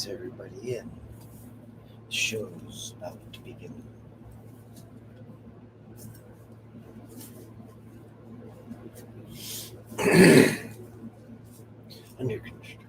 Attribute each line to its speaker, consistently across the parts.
Speaker 1: Please, everybody in. The show's about to begin. Under construction.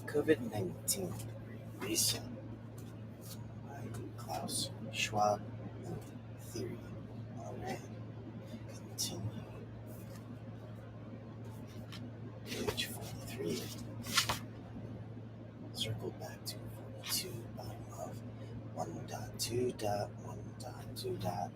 Speaker 1: COVID-19 Reset by Klaus Schwab and Theory. Alright, continue. Page 43. Circle back to 42, bottom of 1.2.1.2.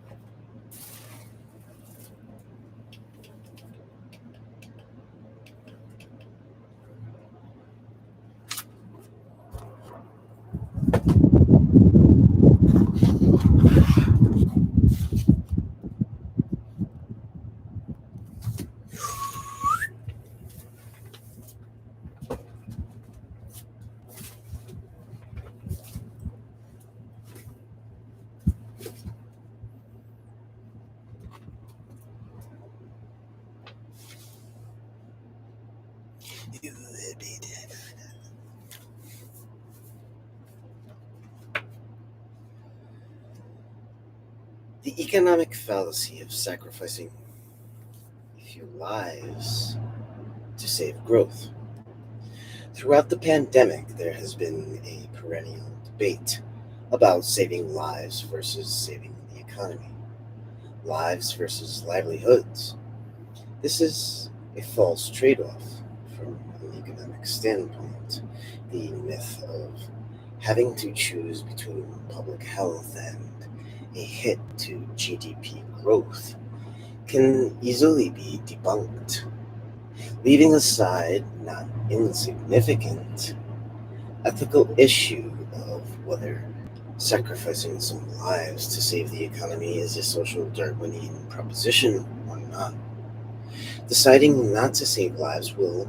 Speaker 1: You would be dead. The economic fallacy of sacrificing a few lives to save growth. Throughout the pandemic, there has been a perennial debate about saving lives versus saving the economy, lives versus livelihoods. This is a false trade off from an economic standpoint. The myth of having to choose between public health and a hit to GDP growth can easily be debunked. Leaving aside not insignificant ethical issue of whether sacrificing some lives to save the economy is a social Darwinian proposition or not. Deciding not to save lives will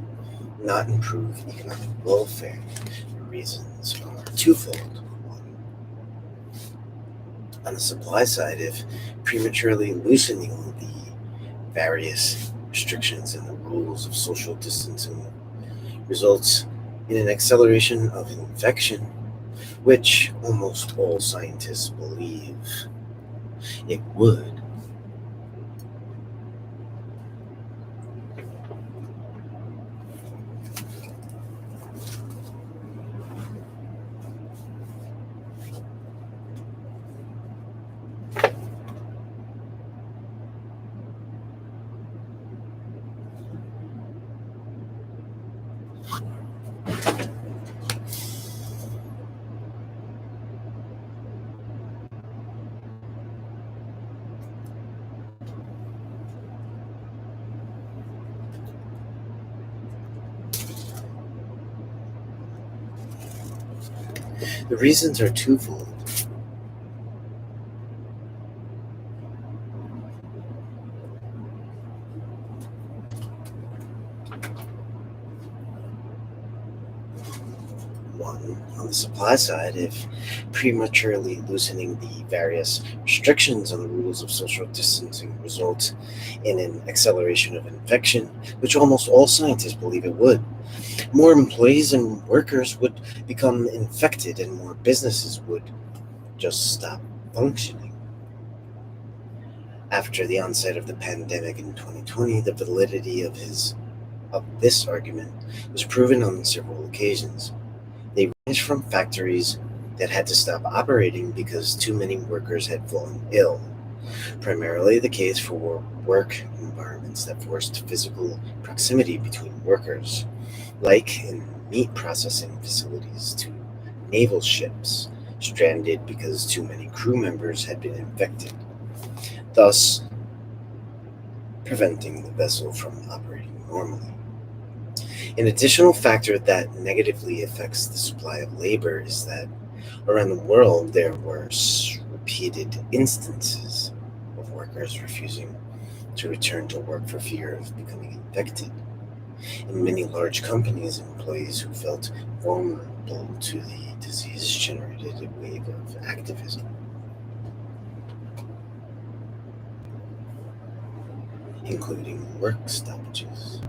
Speaker 1: not improve economic welfare. The reasons are twofold. One, on the supply side, if prematurely loosening the various restrictions and the rules of social distancing results in an acceleration of infection, which almost all scientists believe it would. The reasons are twofold. One, on the supply side, if prematurely loosening the various restrictions on the rules of social distancing results in an acceleration of infection, which almost all scientists believe it would, more employees and workers would become infected and more businesses would just stop functioning. After the onset of the pandemic in 2020, the validity of this argument was proven on several occasions. They ranged from factories that had to stop operating because too many workers had fallen ill, primarily the case for work environments that forced physical proximity between workers, like in meat processing facilities, to naval ships stranded because too many crew members had been infected, thus preventing the vessel from operating normally. An additional factor that negatively affects the supply of labor is that around the world there were repeated instances of workers refusing to return to work for fear of becoming infected. In many large companies, employees who felt vulnerable to the disease generated a wave of activism, including work stoppages.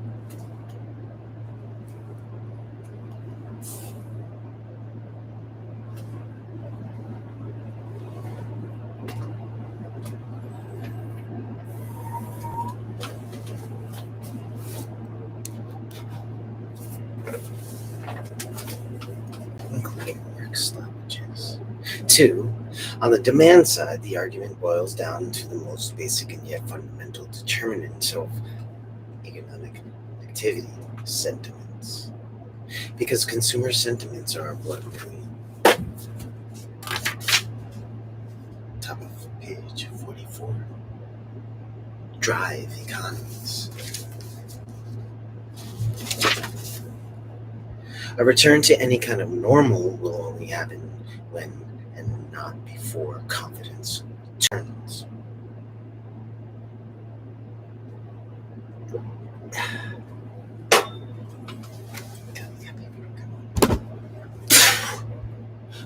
Speaker 1: Including work stoppages. Two, on the demand side, the argument boils down to the most basic and yet fundamental determinant of economic activity: sentiments. Because consumer sentiments are what we, top of page 44, drive economies. A return to any kind of normal will only happen when and not before confidence returns.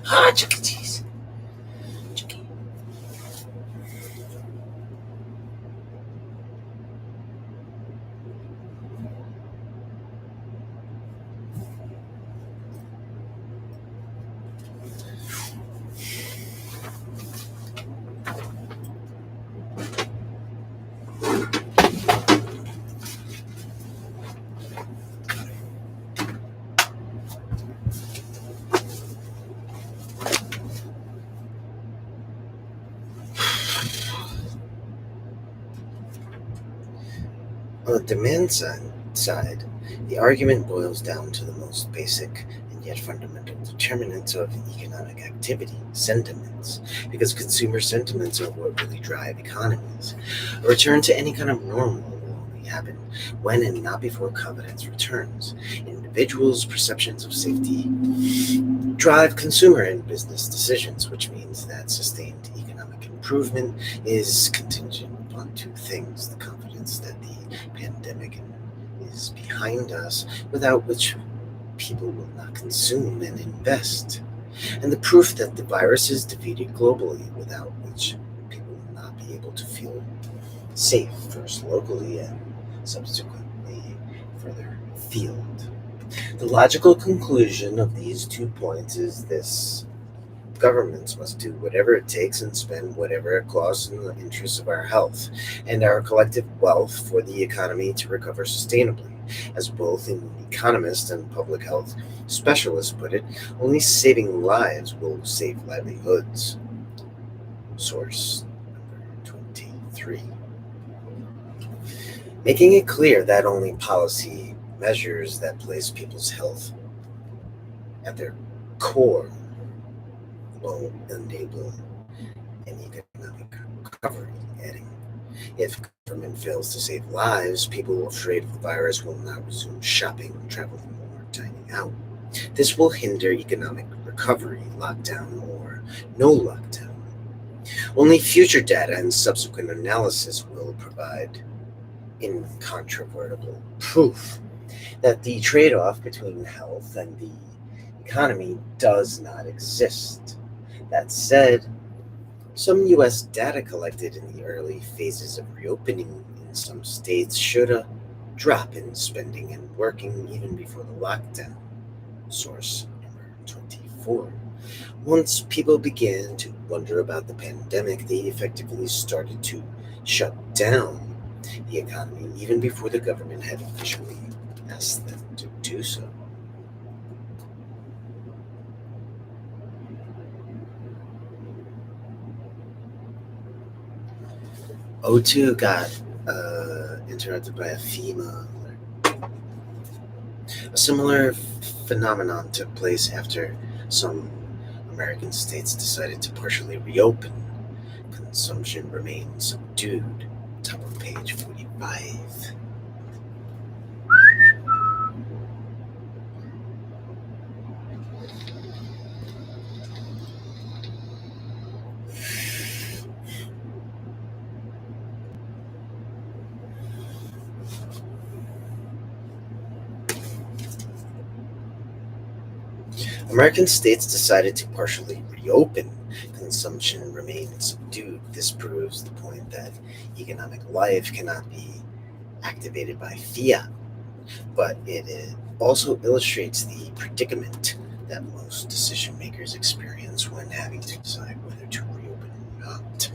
Speaker 1: Ah, Chuck E. Cheese. Chuck E. On the demand side, the argument boils down to the most basic and yet fundamental determinants of economic activity: sentiments. Because consumer sentiments are what really drive economies. A return to any kind of normal will only happen when and not before confidence returns. Individuals' perceptions of safety drive consumer and business decisions, which means that sustained economic improvement is contingent upon two things: the confidence that the pandemic is behind us, without which people will not consume and invest, and the proof that the virus is defeated globally, without which people will not be able to feel safe, first locally and subsequently further afield. The logical conclusion of these 2 points is this: governments must do whatever it takes and spend whatever it costs in the interests of our health and our collective wealth for the economy to recover sustainably. As both an economist and public health specialist put it, only saving lives will save livelihoods. Source number 23. Making it clear that only policy measures that place people's health at their core will enable an economic recovery, adding, if government fails to save lives, people afraid of the virus will not resume shopping, traveling, or dining out. This will hinder economic recovery, lockdown or no lockdown. Only future data and subsequent analysis will provide incontrovertible proof that the trade-off between health and the economy does not exist. That said, some U.S. data collected in the early phases of reopening in some states showed a drop in spending and working even before the lockdown. Source number 24. Once people began to wonder about the pandemic, they effectively started to shut down the economy even before the government had officially asked them to do so. O2 got interrupted by a FEMA alert. A similar phenomenon took place after some American states decided to partially reopen. Consumption remained subdued. Top of page 45. American states decided to partially reopen. Consumption remained subdued. This proves the point that economic life cannot be activated by fiat, but it also illustrates the predicament that most decision makers experience when having to decide whether to reopen or not.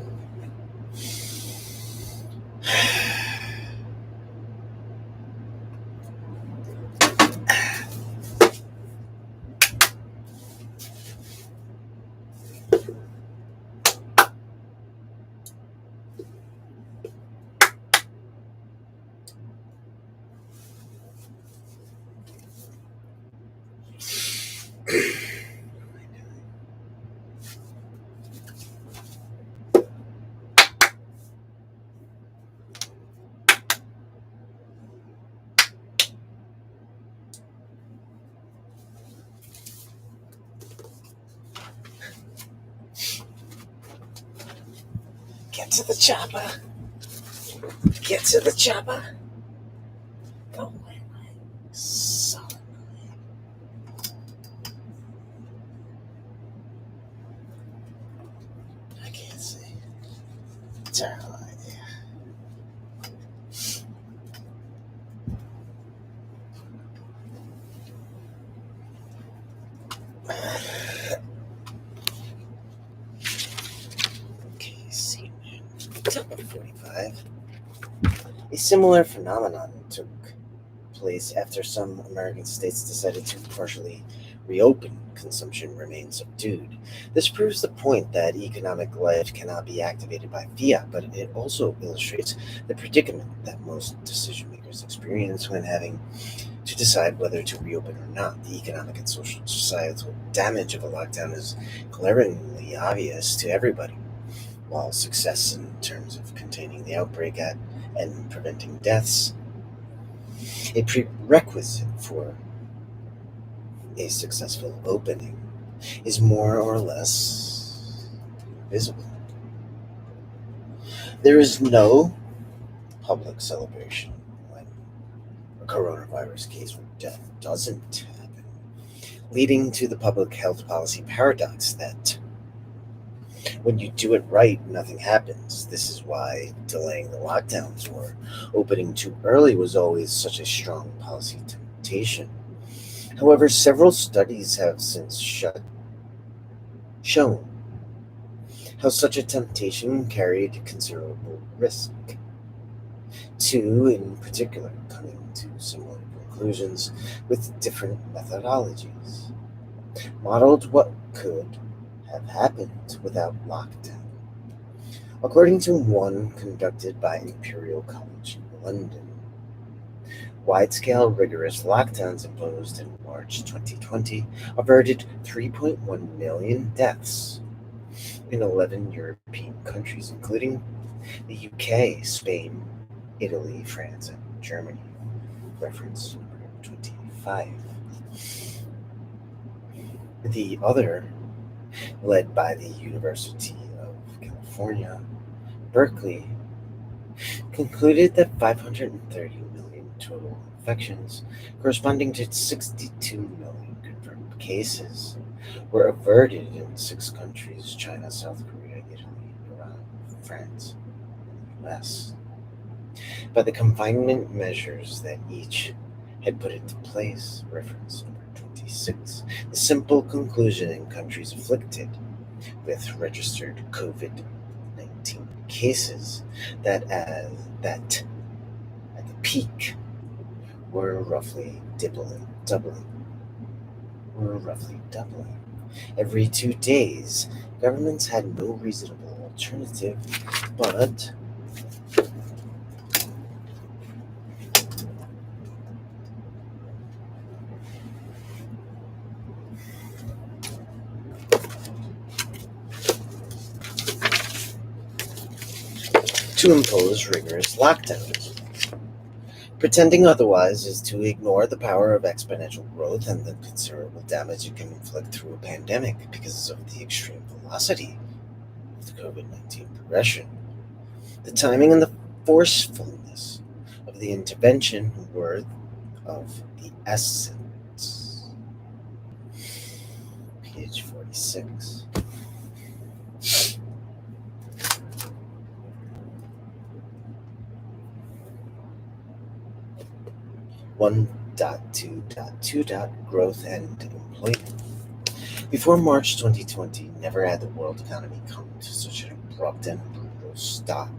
Speaker 1: Get to the chopper. Get to the chopper. Go away, son. I can't see. Terrible idea. Okay, see. Top of 45. A similar phenomenon took place after some American states decided to partially reopen. Consumption remained subdued. This proves the point that economic life cannot be activated by fiat, but it also illustrates the predicament that most decision makers experience when having to decide whether to reopen or not. The economic and social societal damage of a lockdown is glaringly obvious to everybody, while success in terms of containing the outbreak and preventing deaths, a prerequisite for a successful opening, is more or less visible. There is no public celebration when a coronavirus case or death doesn't happen, leading to the public health policy paradox that when you do it right, nothing happens. This is why delaying the lockdowns or opening too early was always such a strong policy temptation. However, several studies have since shown how such a temptation carried considerable risk. Two, in particular, coming to similar conclusions with different methodologies, modeled what could have happened without lockdown. According to one conducted by Imperial College in London, wide-scale rigorous lockdowns imposed in March 2020 averted 3.1 million deaths in 11 European countries, including the UK, Spain, Italy, France, and Germany. Reference number 25. The other, led by the University of California, Berkeley, concluded that 530 million total infections, corresponding to 62 million confirmed cases, were averted in 6 countries: China, South Korea, Italy, Iran, France, and the US, by the confinement measures that each had put into place. Reference number 26. The simple conclusion in countries afflicted with registered COVID 19 cases that that at the peak were roughly doubling. Every 2 days, governments had no reasonable alternative but to impose rigorous lockdowns. Pretending otherwise is to ignore the power of exponential growth and the considerable damage it can inflict through a pandemic because of the extreme velocity of the COVID 19 progression. The timing and the forcefulness of the intervention were of the essence. Page 46. 1.2.2. Growth and employment. Before March 2020, never had the world economy come to such an abrupt and brutal stop.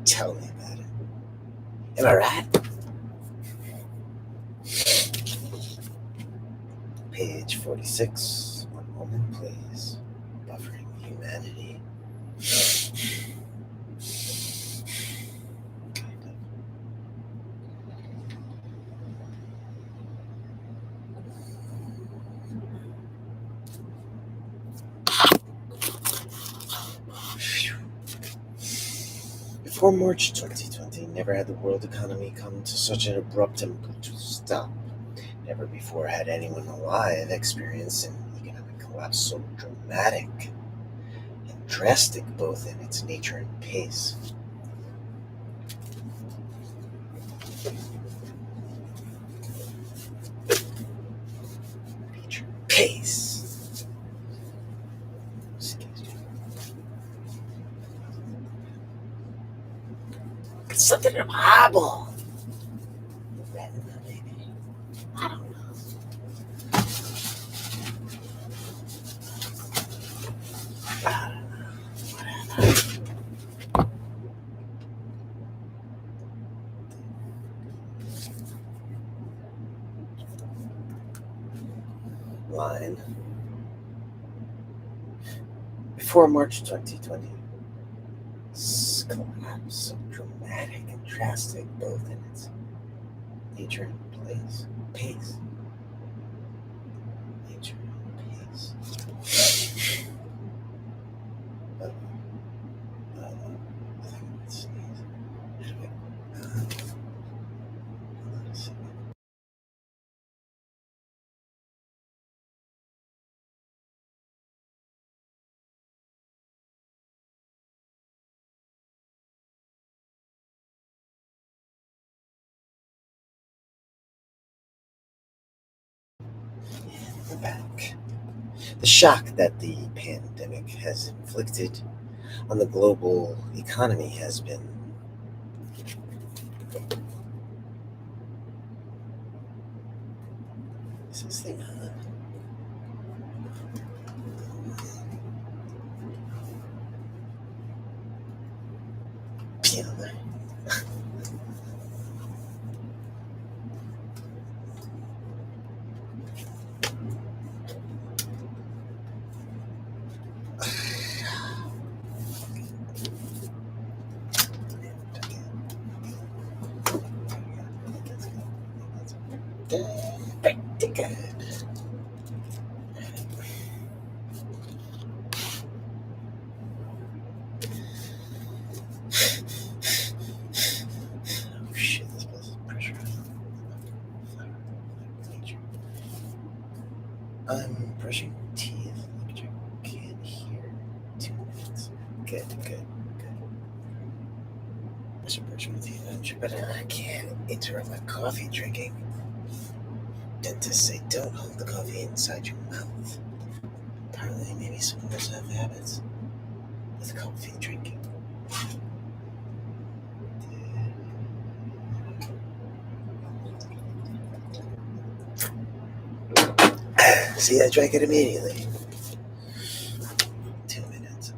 Speaker 1: Tell me about it. Am I right? Page 46. One moment, please. Buffering humanity. Kind of. Before March 2020, never had the world economy come to such an abrupt and brutal stop. Never before had anyone alive experienced an economic collapse so dramatic and drastic both in its nature and pace. Nature and pace. Excuse me. It's something impossible. Retina, maybe. I don't know. I don't know. Whatever. Line. Before March 2020, collapse so dramatic and drastic both in its nature and pace. Nature and pace. I think let's sneeze. Let's see. We're back. The shock that the pandemic has inflicted on the global economy has been is this thing on? Piano. Pretty good. Oh shit, this place is pressurized. I'm brushing teeth. Electric can't hear. 2 minutes. Good. I should brush my teeth, but I can't interrupt my coffee drinking. Dentists say don't hold the coffee inside your mouth. apparently, maybe someone does have habits with coffee drinking. See, I drank it immediately. 2 minutes.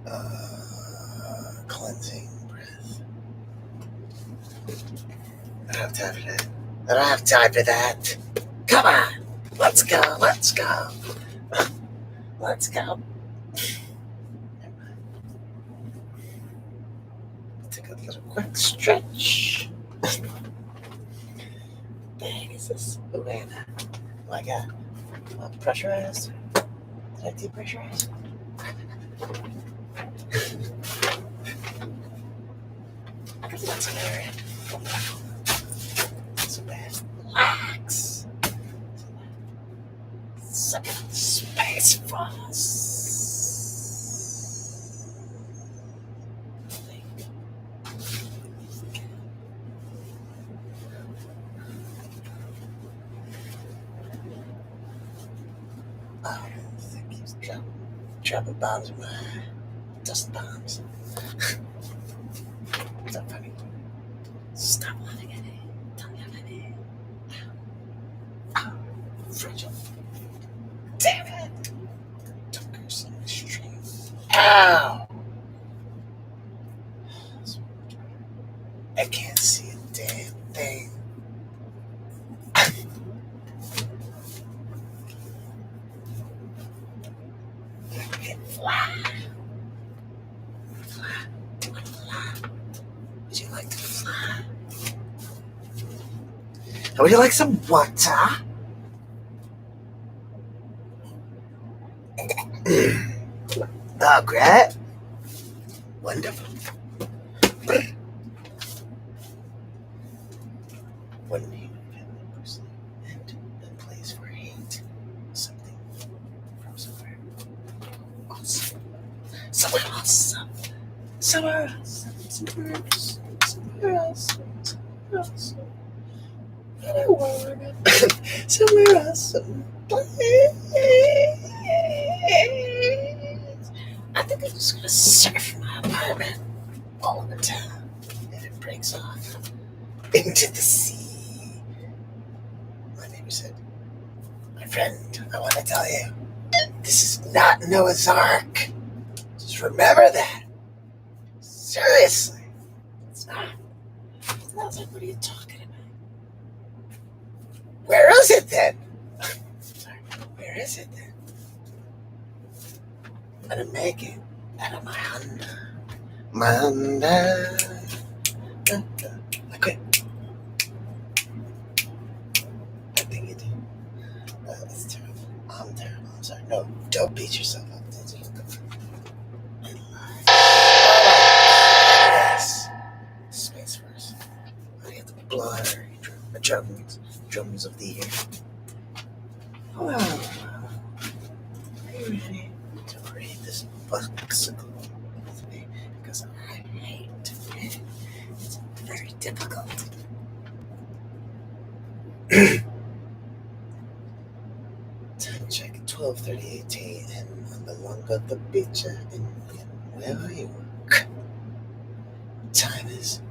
Speaker 1: Cleansing breath. I don't have time for that. I don't have time for that. Come on. Let's go. Let's go. Let's go. Take a little quick stretch. Dang, is this? Oh, man. Oh my God. Pressurized? Did I depressurize? That's hilarious. So bad. Relax. Space Frost. I don't think he's dropping bombs in my dust bombs. Is that funny? Stop laughing at it. Don't laugh at it. Oh, fragile. Damn it. Don't curse on the stream. Ow! I can't see a damn thing. Fly. Fly. Fly. Would you like to fly? Would you like some water? Oh, great. Wonderful. One human family person and a place for hate. Something from somewhere. Awesome. Somewhere awesome. Somewhere awesome. Somewhere awesome. Somewhere awesome. Somewhere awesome. I wanna somewhere awesome. I think I'm just gonna surf my apartment all the time. And it breaks off into the sea. My neighbor said, my friend, I want to tell you, this is not Noah's Ark. Just remember that. Seriously. It's not. I was like, what are you talking about? Where is it then? Sorry, where is it then? I'm gonna make it out of my Honda. My Honda. I quit. I think you do. That's terrible. I'm terrible. I'm sorry. No, don't beat yourself up. Yes. Space Force. I get the blood. The drums of the air. Well, are you ready to read this bicycle with me? Because I hate to read it. It's very difficult. Time check 12:38 a.m. on the Lunga the beach in Nueva York. Time is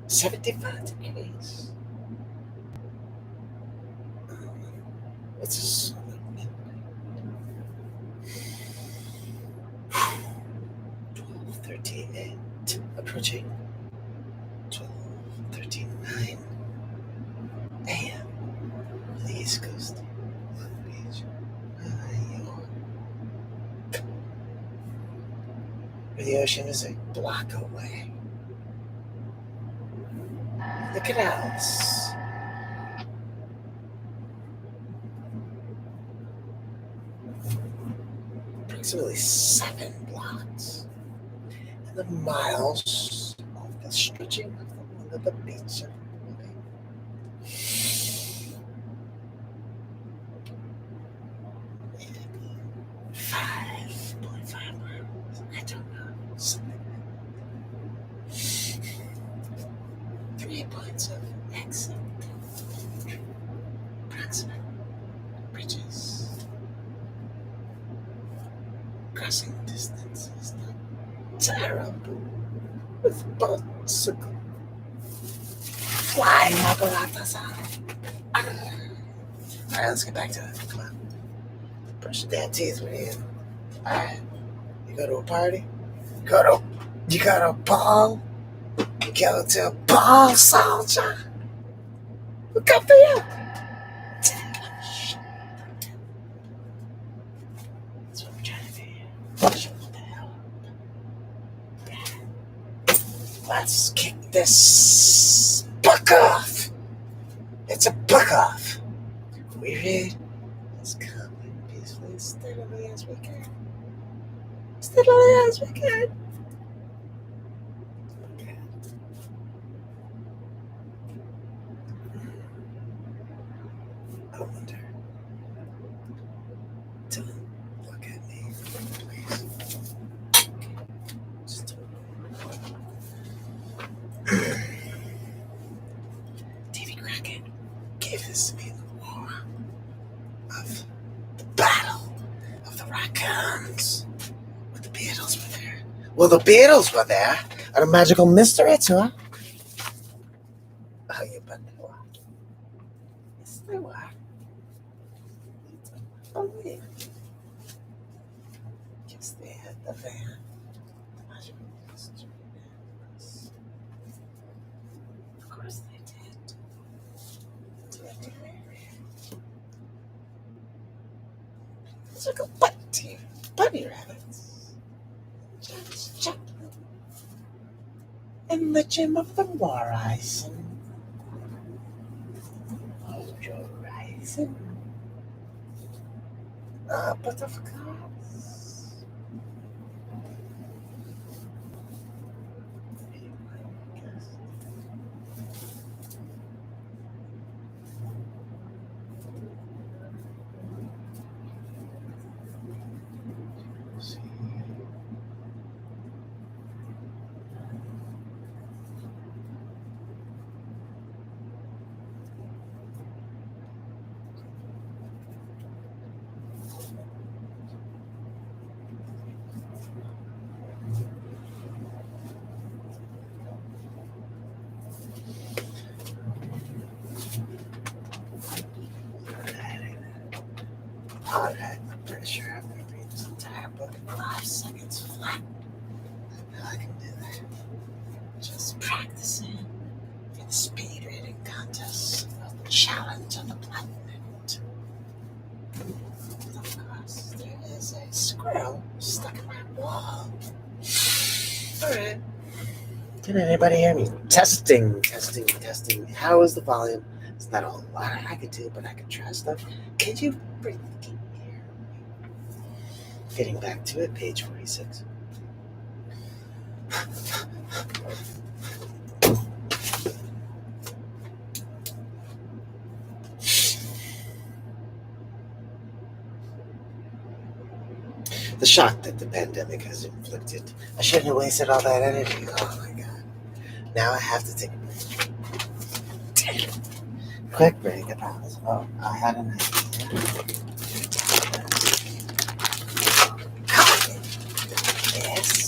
Speaker 1: 75 degrees. It's a solid midnight. 12:38 approaching 12:39 a.m. on the East Coast, Long Beach, New York. The ocean is a block away. The canals. Approximately 7 blocks. And the miles of the stretching of the beach. Maybe 5.5 miles. I don't know. Something like that. 3 points of exit. Approximate bridges. crossing distance is not terrible. With boats flying up around the sun. Alright, let's get back to it. Come on. Brush your damn teeth with you. Alright. You go to a party? You go to a ball? You go to a ball, soldier? Look up for you. That's what I'm trying to do. Shut the hell up. Let's kick this book off. It's a book off. We read as calmly and peacefully and steadily as we can. Steadily as we can. Okay. I wonder. Dylan, look at me, please. Just Davy Crockett gave this to me in the war of the battle of the raccoons. When the Beatles were there. Well, the Beatles were there at a magical mystery tour. Oh, you bet they were. Yes, they were. Believe it. Yes, they had the van. The magical mystery van. Of course they did. It's like a bunny rabbits. Janis Joplin. And the Gem of the Horizon. Oh, Joe Rising. But of course. Alright, I'm pretty sure I'm going to read this entire book in 5 seconds flat. I know I can do that. Just practicing for the speed reading contest of the challenge on the planet. Of course, there is a squirrel stuck in my wall. Alright. Can anybody hear me? Testing. How is the volume? It's not a whole lot I could do, but I could try stuff. Can you hear me? Getting back to it, page 46. The shock that the pandemic has inflicted. I shouldn't have wasted all that energy. Oh my god. Now I have to take a break. Damn. Quick break, I promise. Oh, I had an idea. Yes.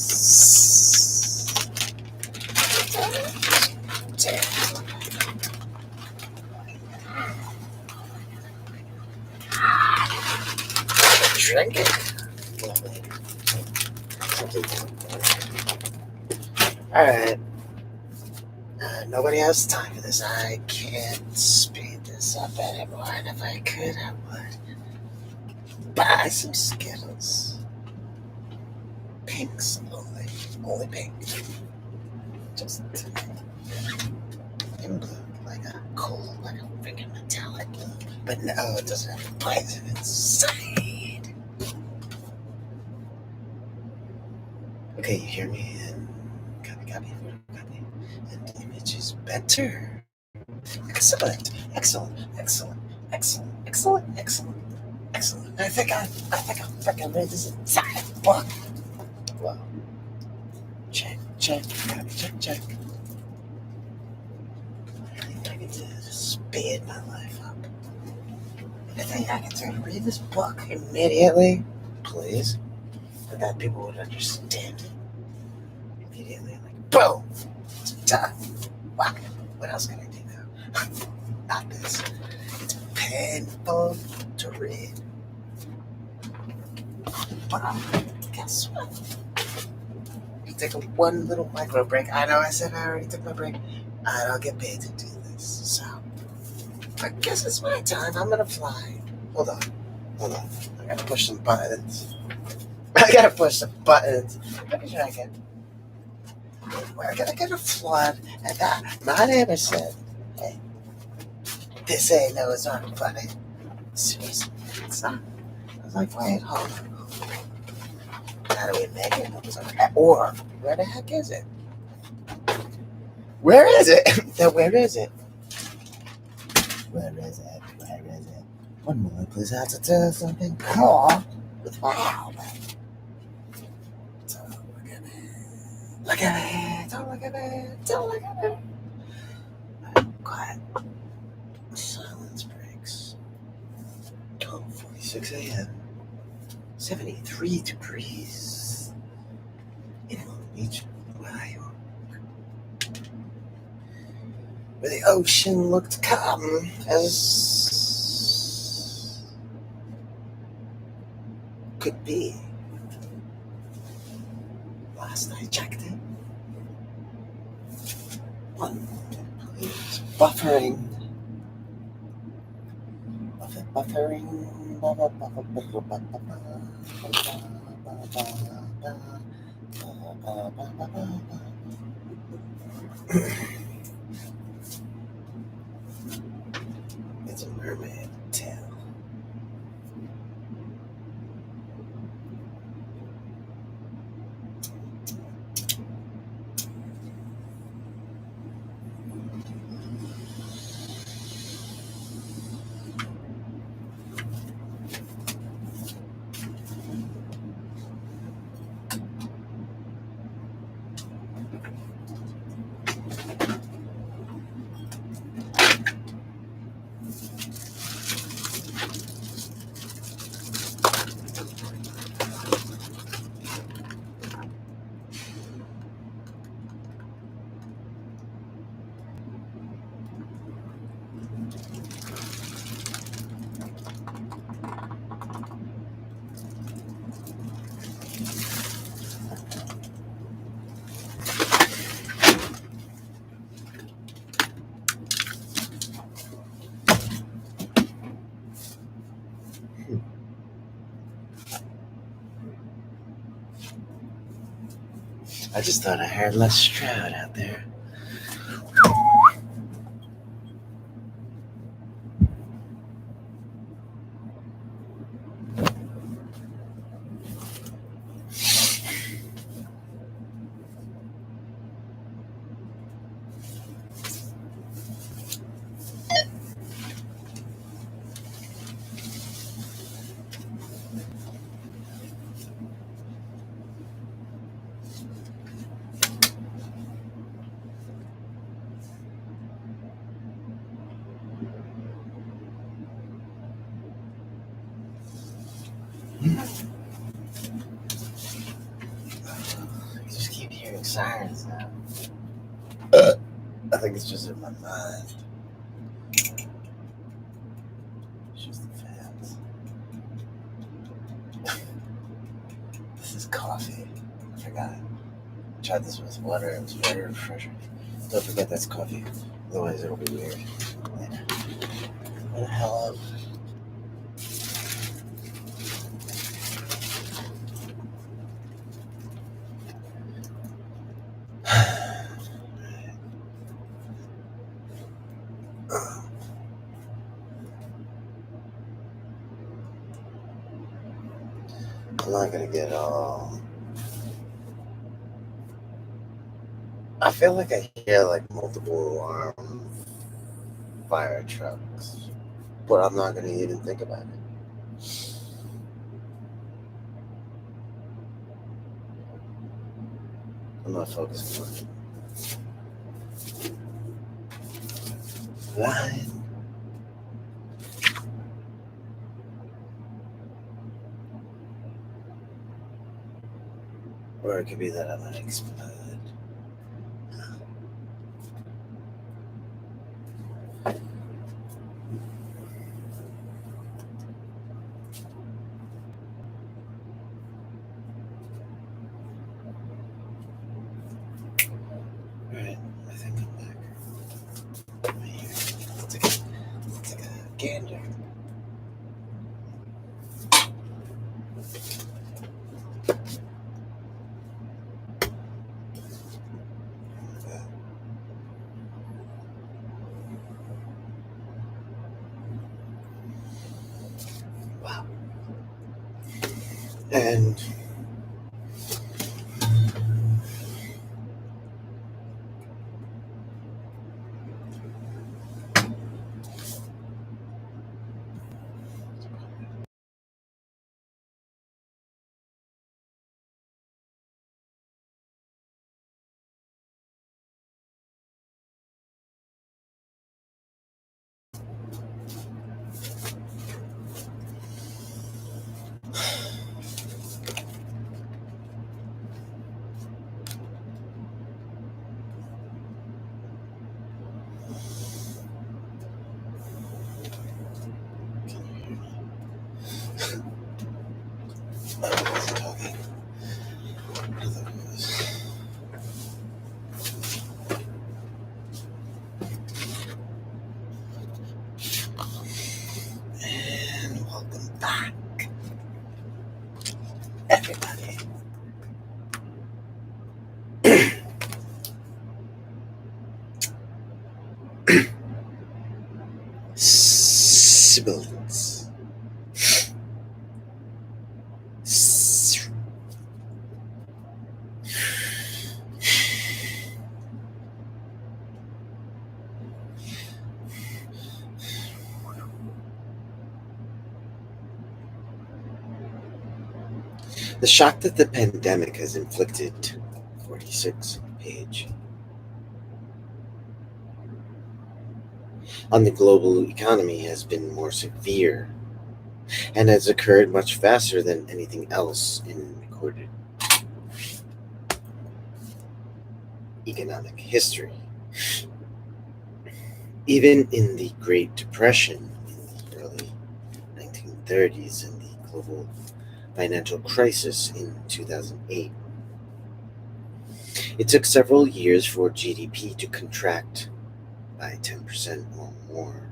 Speaker 1: Drink it. Alright. Nobody has time for this. I can't speed this up anymore. And if I could, I would. Buy some Skittles. Pinks only. Only pink. Just in blue. Like a coal, like a freaking metallic blue. But no, it doesn't have poison inside. Okay, you hear me? And copy. And the image is better. Excellent. I think I'll freaking read this entire book. Well, check. Check. I think I can do to speed my life up. I think I can read this book immediately, please. but that people would understand it immediately. Like, boom, it's done. Wow, what else can I do now? Not this. It's painful to read. But guess what? You take one little micro break. I know I said I already took my break. I don't get paid to do this. So I guess it's my time. I'm gonna fly. Hold on. I gotta push some buttons. Let me try again. We're gonna get a flood, and my neighbor said, "Hey, this ain't no, it's not funny. Seriously, it's not." I was like, "Wait, hold on. How do we make it?" I was like, or where the heck is it? Where is it? Where is it? Where is it? One moment, please. I have to tell something cool with my helmet. Don't look at me. Look at me. Don't look at me. Don't look at me. Quiet. Silence breaks. 12:46 a.m. 73 degrees in Long Beach, New York, where the ocean looked calm as could be. Last I checked it. One moment, please. Buffering. It's a mermaid tail. I just thought I heard Les Stroud out there. You just keep hearing sirens now. I think it's just in my mind. It's just the fans. This is coffee. I forgot. I tried this with water. It was very refreshing. Don't forget that's coffee. Otherwise it'll be weird. Yeah. What the hell up? I'm not gonna get all. I feel like I hear like multiple fire trucks, but I'm not gonna even think about it. I'm not focusing on it. Line. Or it could be that I'm an expert. Alright, I think I'm back. Right here. Let's take a gander. Wow. And I wasn't talking. I thought it was. And welcome back, everybody. Sibilance. The shock that the pandemic has inflicted, 46 page, on the global economy has been more severe and has occurred much faster than anything else in recorded economic history. Even in the Great Depression in the early 1930s and the global financial crisis in 2008, it took several years for GDP to contract by 10% or more,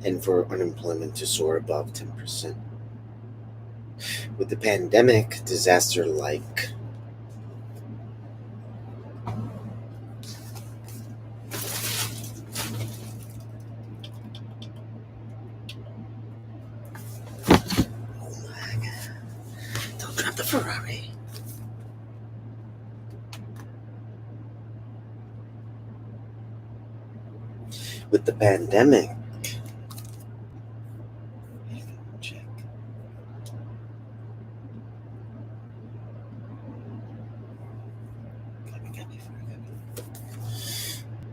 Speaker 1: and for unemployment to soar above 10%. With the pandemic disaster like oh my god, don't drop the Ferrari. With the pandemic, check. Copy.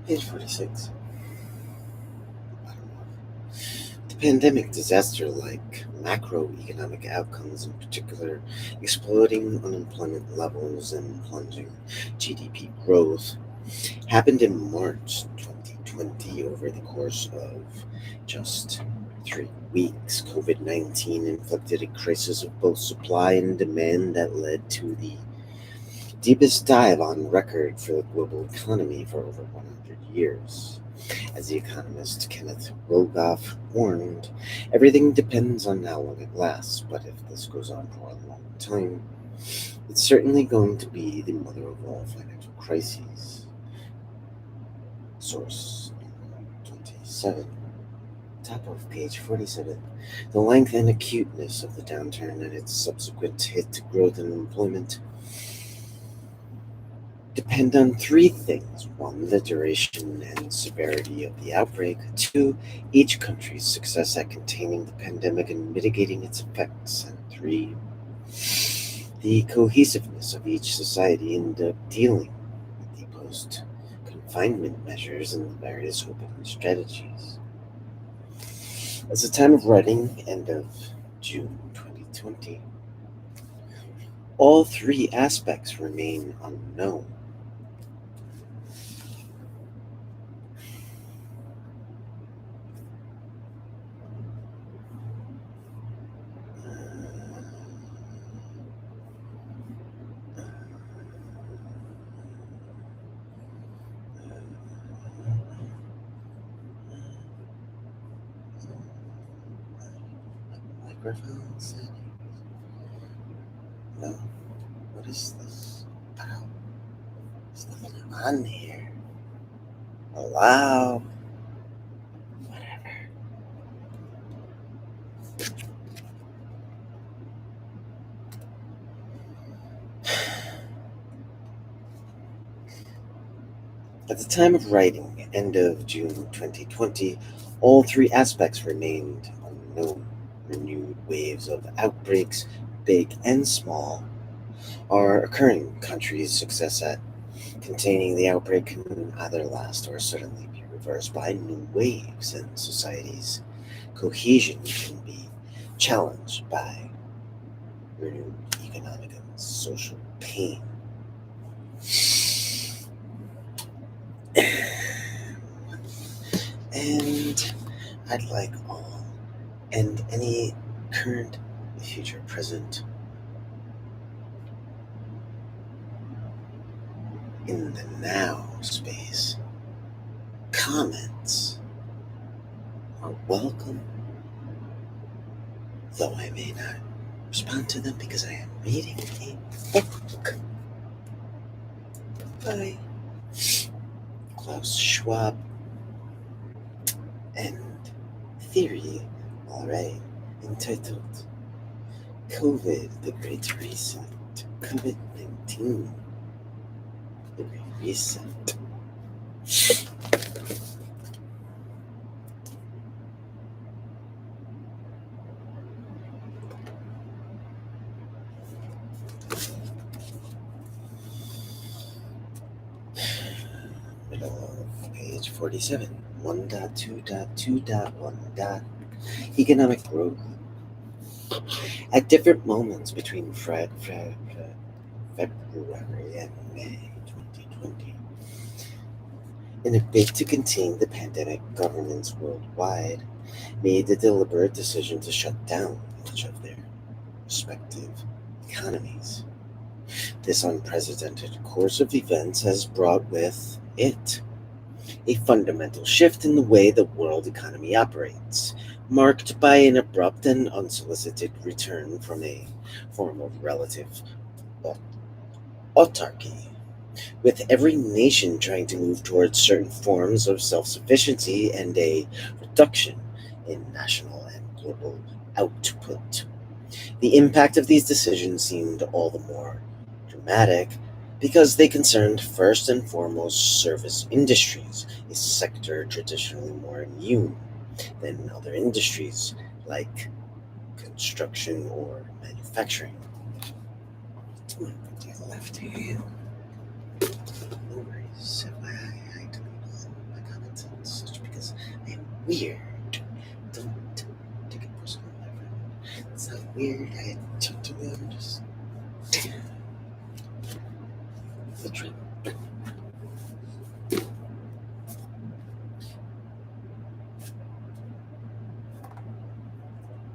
Speaker 1: Page 46. The pandemic disaster like macroeconomic outcomes, in particular exploding unemployment levels and plunging GDP growth, happened in March 2020 over the course of just 3 weeks. COVID-19 inflicted a crisis of both supply and demand that led to the deepest dive on record for the global economy for over 100 years. As the economist Kenneth Rogoff warned, everything depends on how long it lasts, but if this goes on for a long time, it's certainly going to be the mother of all financial crises. Source 27. Top of page 47. The length and acuteness of the downturn and its subsequent hit to growth and employment depend on three things. One, the duration and severity of the outbreak. Two, each country's success at containing the pandemic and mitigating its effects. And three, the cohesiveness of each society in dealing with the post-confinement measures and the various opening strategies. At the time of writing, end of June 2020, All three aspects remain unknown. Microphones? No. What is this? Ow. There's nothing on here. Allow. Whatever. At the time of writing, end of June 2020, all three aspects remained unknown. Renewed waves of outbreaks, big and small, are occurring. Countries' success at containing the outbreak can either last or suddenly be reversed by new waves, and societies' cohesion can be challenged by renewed economic and social pain. And I'd like all and any current, future, present in the now space comments are welcome, though I may not respond to them because I am reading a book by Klaus Schwab and Theory Alright, entitled COVID the Great Reset. COVID 19 the Great Reset. Middle of page 47. 1.2.2.1. Economic growth. At different moments between February and May 2020, in a bid to contain the pandemic, governments worldwide made the deliberate decision to shut down much of their respective economies. This unprecedented course of events has brought with it a fundamental shift in the way the world economy operates, marked by an abrupt and unsolicited return from a form of relative autarky, with every nation trying to move towards certain forms of self sufficiency and a reduction in national and global output. The impact of these decisions seemed all the more dramatic because they concerned first and foremost service industries, a sector traditionally more immune than other industries like construction or manufacturing. To the left hand. No worries if I delete all my comments and such because I am weird. Don't take it personal, my friend. It's not weird. I talk to them just the trip.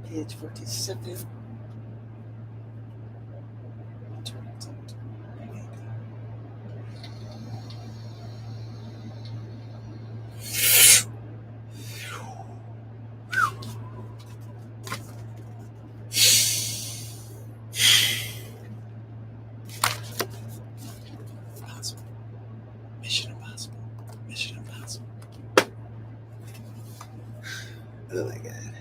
Speaker 1: Page 47. Impossible. Mission Impossible. Mission Impossible. Oh my god.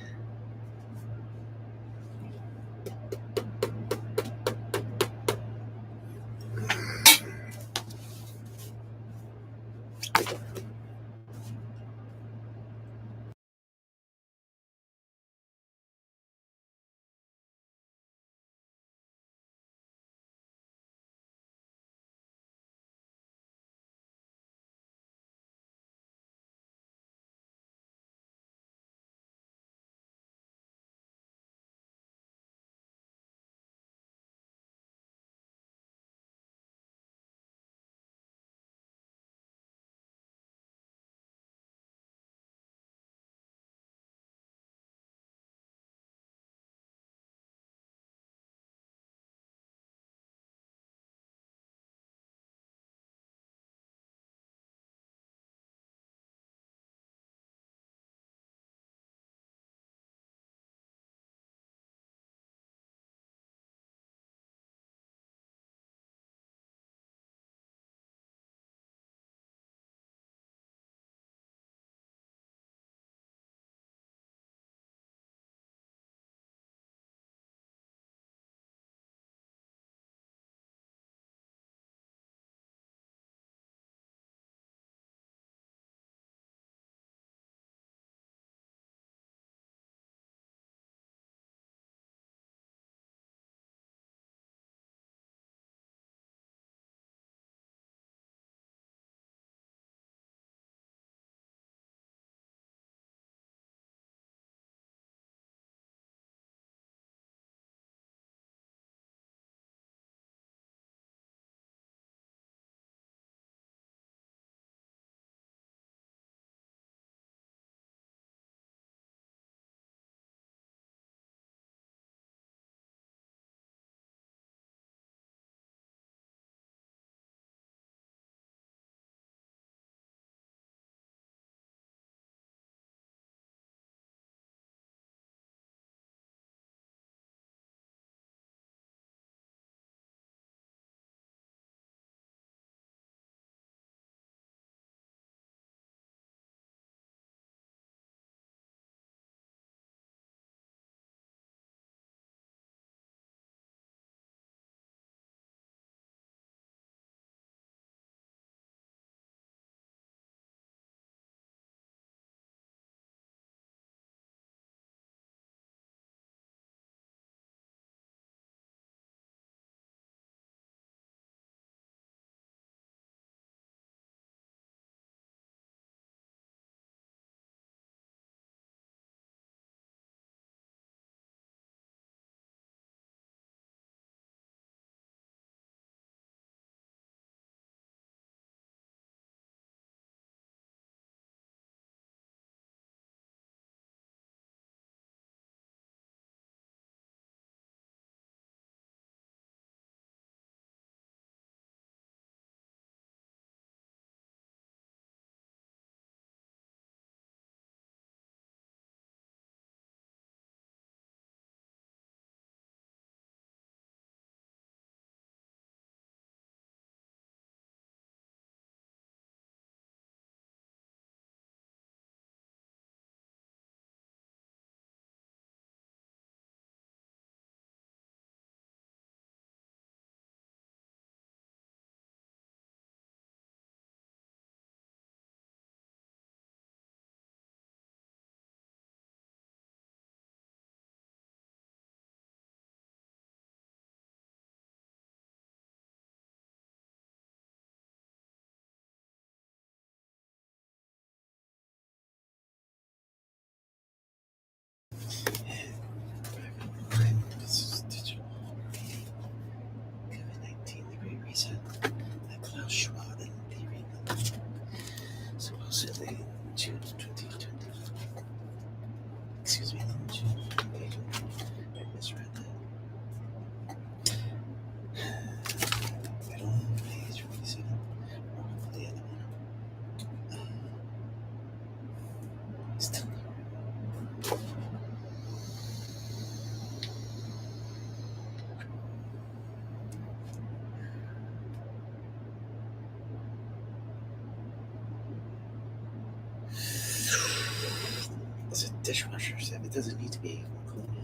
Speaker 1: dishwashers if it doesn't need to be included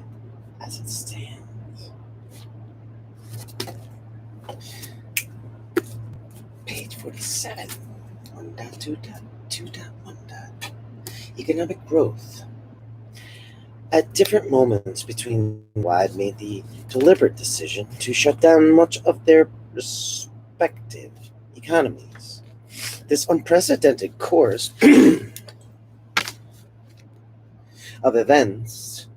Speaker 1: as it stands. Page 47, 1.2.2.1. Economic growth. At different moments between WIDE made the deliberate decision to shut down much of their respective economies. This unprecedented course of events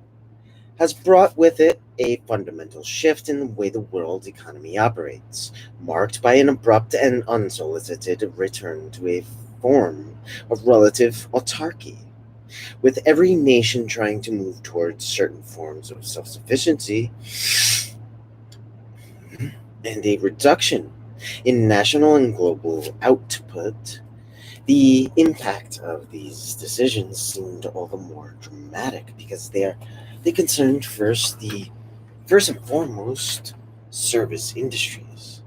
Speaker 1: has brought with it a fundamental shift in the way the world economy operates, marked by an abrupt and unsolicited return to a form of relative autarky. With every nation trying to move towards certain forms of self sufficiency and a reduction in national and global output, the impact of these decisions seemed all the more dramatic because they concerned first and foremost service industries,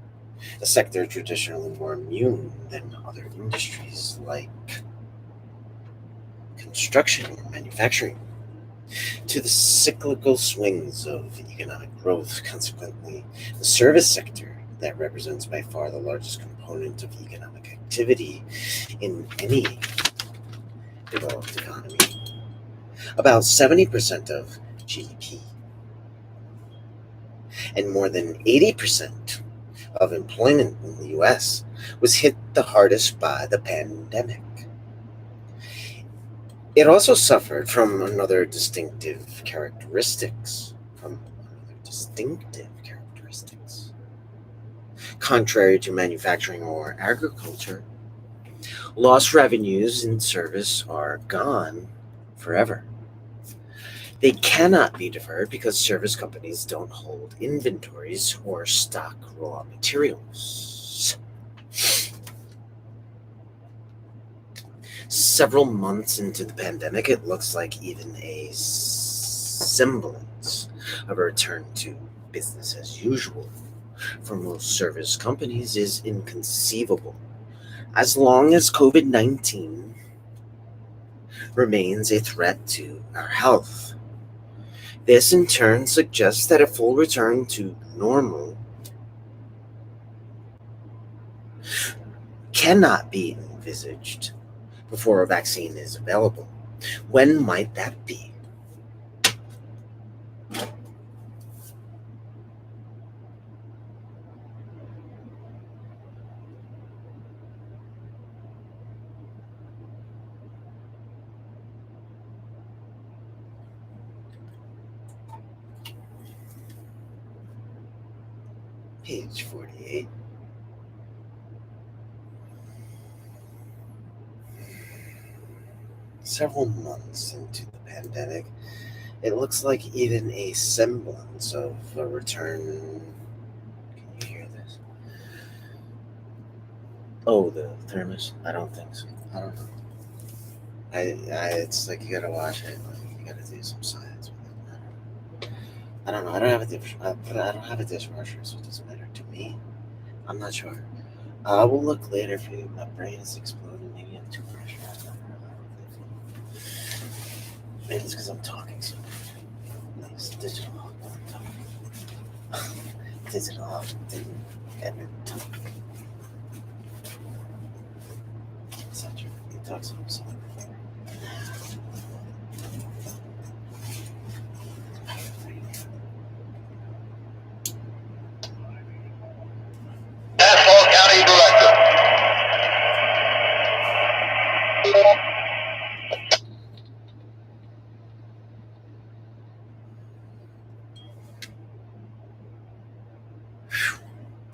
Speaker 1: a sector traditionally more immune than other industries like construction or manufacturing to the cyclical swings of economic growth. Consequently, the service sector, that represents by far the largest component of economic activity in any developed economy, about 70% of GDP, and more than 80% of employment in the US, was hit the hardest by the pandemic. It also suffered from another distinctive characteristics. Contrary to manufacturing or agriculture, lost revenues in service are gone forever. They cannot be deferred because service companies don't hold inventories or stock raw materials. Several months into the pandemic, it looks like even a semblance of a return to business as usual for most service companies is inconceivable. As long as COVID-19 remains a threat to our health, this in turn suggests that a full return to normal cannot be envisaged before a vaccine is available. When might that be? Page 48. Several months into the pandemic, it looks like even a semblance of a return. Can you hear this? Oh, the thermos? I don't think so. I don't know. It's like you gotta watch it. Like you gotta do some science with it. I don't know. I don't have a I don't have a dishwasher, so it doesn't matter to me. I'm not sure. I will look later for you. My brain is exploding. Maybe I'm too pressure. Maybe it's because I'm talking so much. Like it's digital. Digital. Didn't ever talk. Etc. He talks to himself.
Speaker 2: Nassau County Director.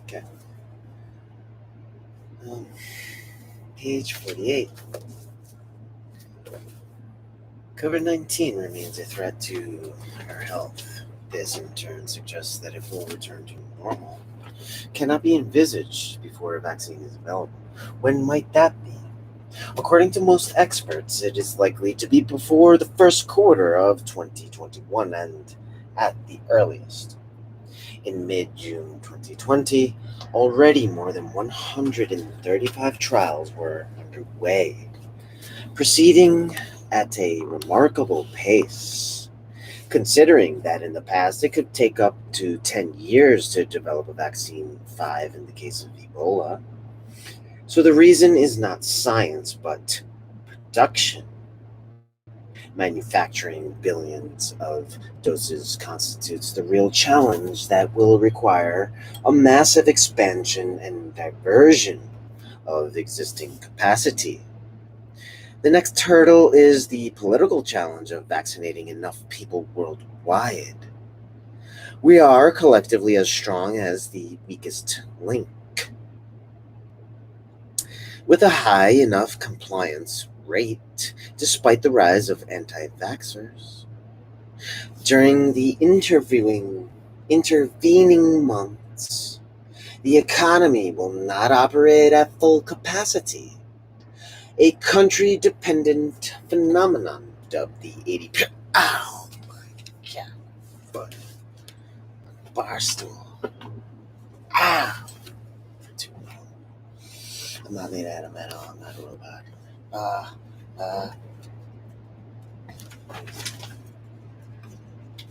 Speaker 1: Okay. Page 48. COVID-19 remains a threat to our health. This, in turn, suggests that a full return to normal cannot be envisaged before a vaccine is available. When might that be? According to most experts, it is likely to be before the first quarter of 2021 and at the earliest. In mid-June 2020, already more than 135 trials were underway, proceeding at a remarkable pace, considering that in the past it could take up to 10 years to develop a vaccine, 5 in the case of Ebola. So the reason is not science, but production. Manufacturing billions of doses constitutes the real challenge that will require a massive expansion and diversion of existing capacity. The next hurdle is the political challenge of vaccinating enough people worldwide. We are collectively as strong as the weakest link. With a high enough compliance rate, despite the rise of anti vaxxers, during the intervening months, the economy will not operate at full capacity. A country dependent phenomenon dubbed the 80. Ow! My God. Foot. Barstool. Ow! Too long. I'm not made out of metal. I'm not a robot.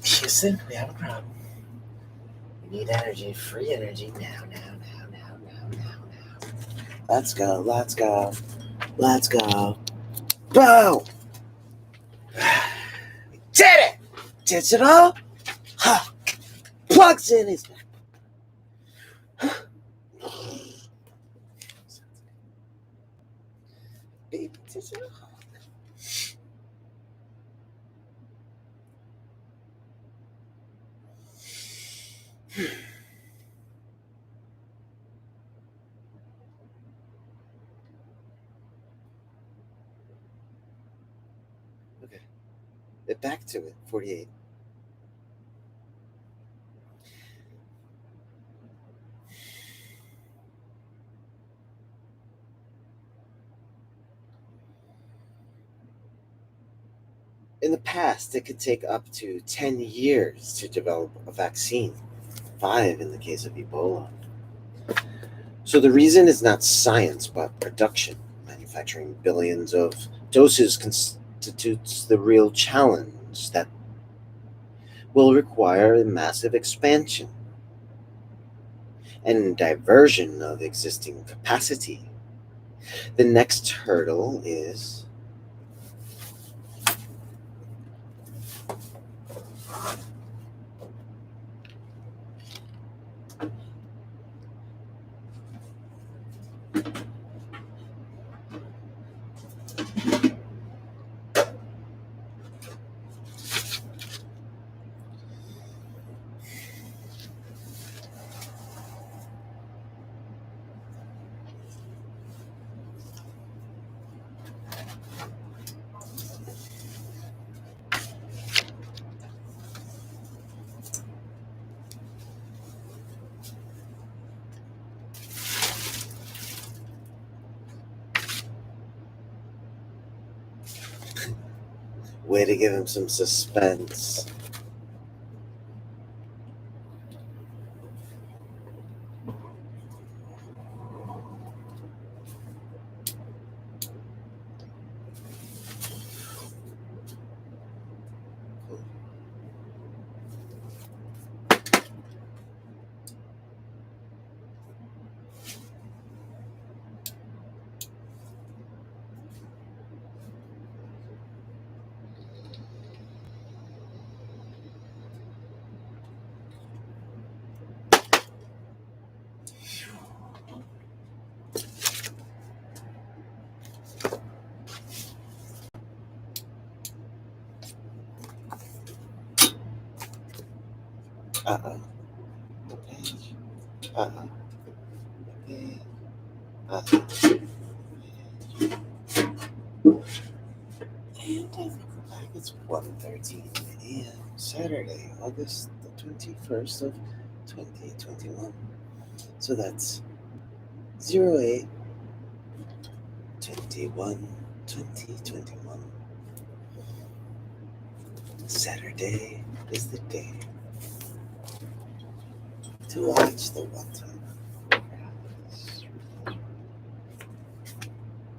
Speaker 1: Houston, we have a problem. We need energy, free energy now. Let's go. Boom! We did it! Digital? Huh. Plugs in his baby digital. Okay. Back to it. 48. In the past, it could take up to 10 years to develop a vaccine, 5 in the case of Ebola. So the reason is not science, but production. Manufacturing billions of doses constitutes the real challenge that will require a massive expansion and diversion of existing capacity. The next hurdle is way to give him some suspense. Uh-oh. The page. Uh-oh. The page. Uh-oh. And I go back. It's 1:13 a.m. Saturday, August the 21st of 2021. So that's 08 21 2021. Saturday is the day to watch the water.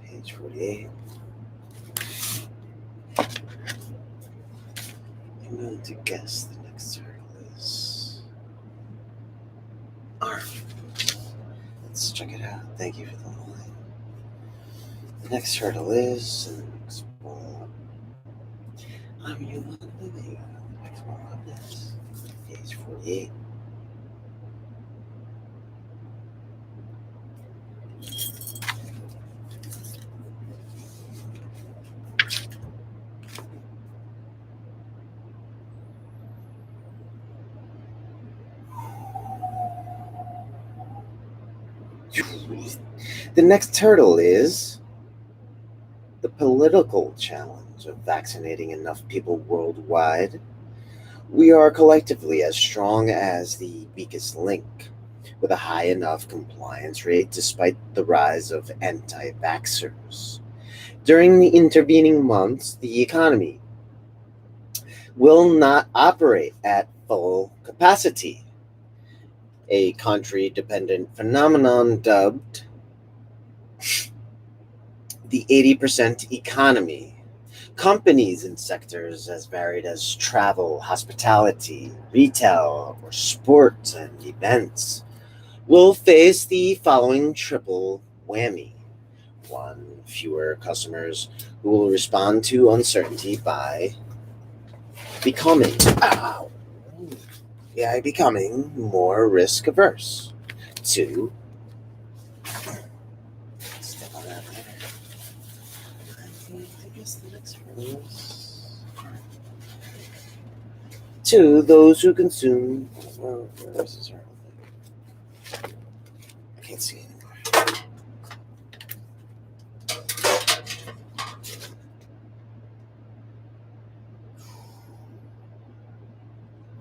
Speaker 1: Page 48. going to guess the next turtle is armed. Let's check it out. Thank you for the line. The next turtle is well, I'm human living. Next one up is page 48. The next turtle is the political challenge of vaccinating enough people worldwide. We are collectively as strong as the weakest link, with a high enough compliance rate despite the rise of anti vaxxers. During the intervening months, the economy will not operate at full capacity, a country dependent phenomenon dubbed the 80% economy. Companies in sectors as varied as travel, hospitality, retail, or sports and events will face the following triple whammy. One, fewer customers who will respond to uncertainty by becoming more risk averse. Two, step on that later. I guess the next one is two, those who consume. Where is this? I can't see anymore.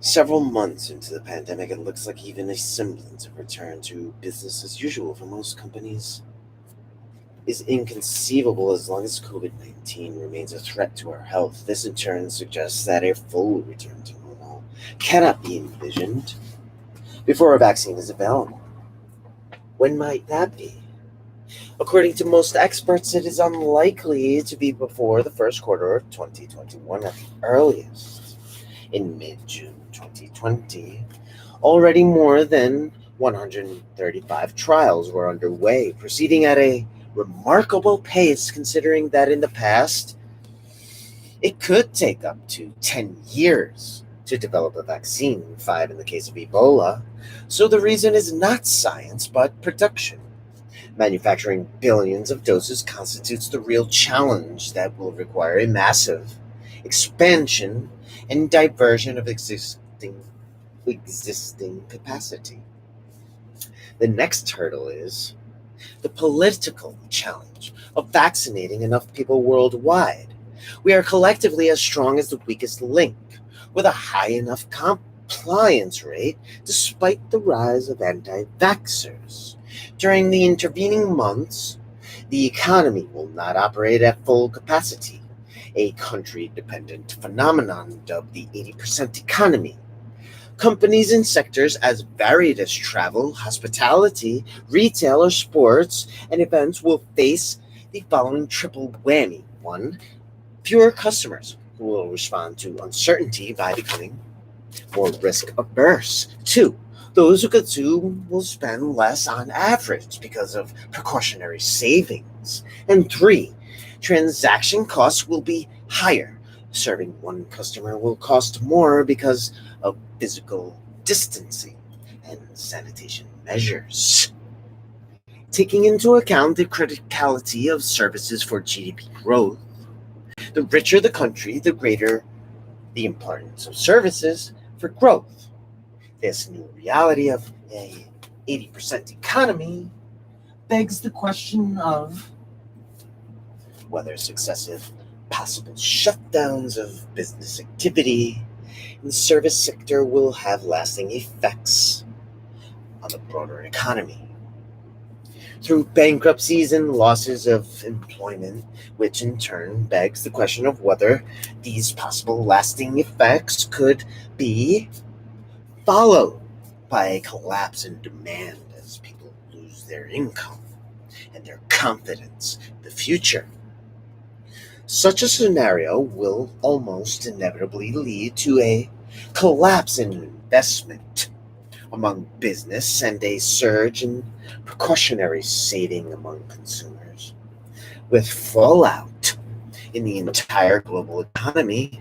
Speaker 1: Several months into the pandemic, it looks like even a semblance of return to business as usual for most companies is inconceivable as long as COVID-19 remains a threat to our health. This in turn suggests that a full return to normal cannot be envisioned before a vaccine is available. When might that be? According to most experts, it is unlikely to be before the first quarter of 2021 at the earliest. In mid-June 2020, already more than 135 trials were underway, proceeding at a remarkable pace considering that in the past, it could take up to 10 years to develop a vaccine, 5 in the case of Ebola. So the reason is not science, but production. Manufacturing billions of doses constitutes the real challenge that will require a massive expansion and diversion of existing capacity. The next hurdle is the political challenge of vaccinating enough people worldwide. We are collectively as strong as the weakest link, with a high enough compliance rate despite the rise of anti-vaxxers. During the intervening months, the economy will not operate at full capacity, a country-dependent phenomenon dubbed the 80% economy. Companies in sectors as varied as travel, hospitality, retail, or sports and events will face the following triple whammy. One, fewer customers who will respond to uncertainty by becoming more risk averse. Two, those who consume will spend less on average because of precautionary savings. And three, transaction costs will be higher. Serving one customer will cost more because of physical distancing and sanitation measures. Taking into account the criticality of services for GDP growth, the richer the country, the greater the importance of services for growth. This new reality of a 80% economy begs the question of whether successive possible shutdowns of business activity in the service sector will have lasting effects on the broader economy. Through bankruptcies and losses of employment, which in turn begs the question of whether these possible lasting effects could be followed by a collapse in demand as people lose their income and their confidence in the future. Such a scenario will almost inevitably lead to a collapse in investment among business and a surge in precautionary saving among consumers, with fallout in the entire global economy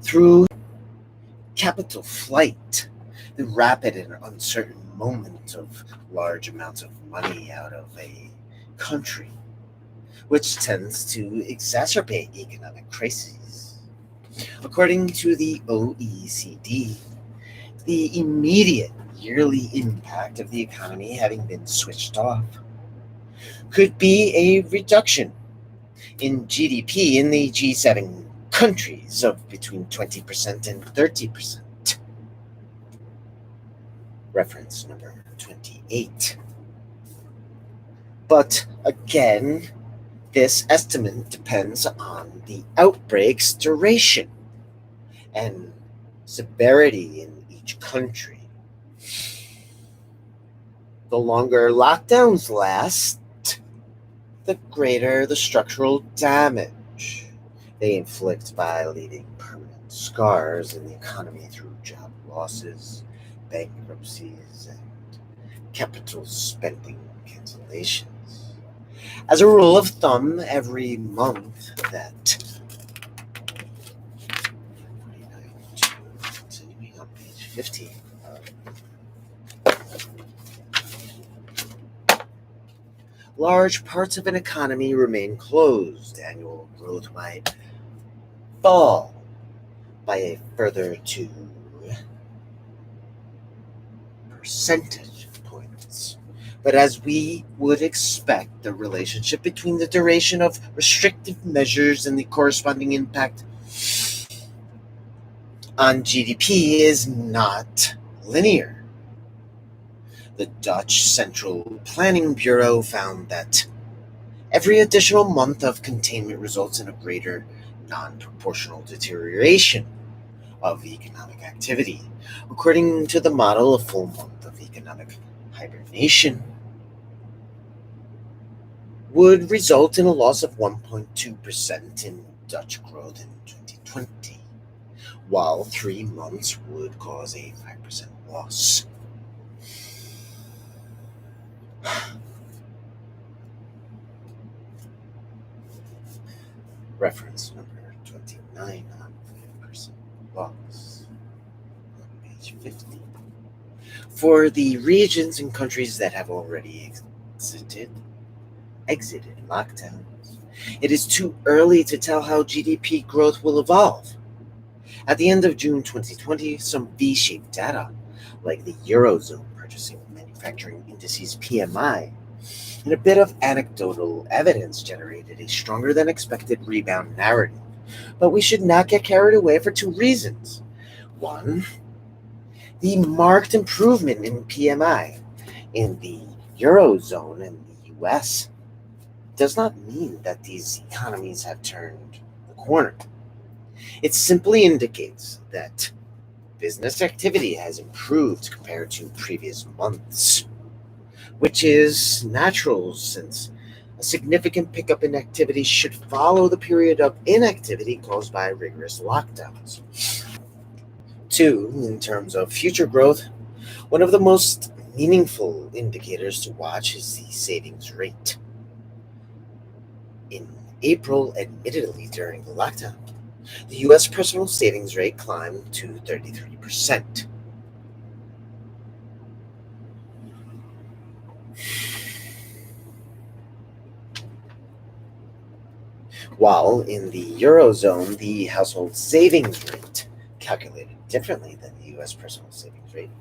Speaker 1: through capital flight, the rapid and uncertain movement of large amounts of money out of a country, which tends to exacerbate economic crises. According to the OECD, the immediate yearly impact of the economy having been switched off could be a reduction in GDP in the G7 countries of between 20% and 30%. Reference number 28. But again, this estimate depends on the outbreak's duration and severity in each country. The longer lockdowns last, the greater the structural damage they inflict by leaving permanent scars in the economy through job losses, bankruptcies, and capital spending cancellations. As a rule of thumb, every month that continuing on page 50. Large parts of an economy remain closed. Annual growth might fall by a further 2 percentage points. But as we would expect, the relationship between the duration of restrictive measures and the corresponding impact on GDP is not linear. The Dutch Central Planning Bureau found that every additional month of containment results in a greater non-proportional deterioration of economic activity. According to the model, a full month of economic hibernation would result in a loss of 1.2% in Dutch growth in 2020, while 3 months would cause a 5% loss. Reference number 29 on 5% loss on page 50. For the regions and countries that have already exited lockdowns, it is too early to tell how GDP growth will evolve. At the end of June 2020, some V-shaped data, like the Eurozone Purchasing Manufacturing Indices PMI, and a bit of anecdotal evidence generated a stronger than expected rebound narrative. But we should not get carried away for 2 reasons. One, the marked improvement in PMI in the Eurozone and the US does not mean that these economies have turned the corner. It simply indicates that business activity has improved compared to previous months, which is natural since a significant pickup in activity should follow the period of inactivity caused by rigorous lockdowns. 2, in terms of future growth, one of the most meaningful indicators to watch is the savings rate. In April, admittedly during the lockdown, the U.S. personal savings rate climbed to 33%. While in the Eurozone, the household savings rate, calculated differently than the U.S. personal savings rate,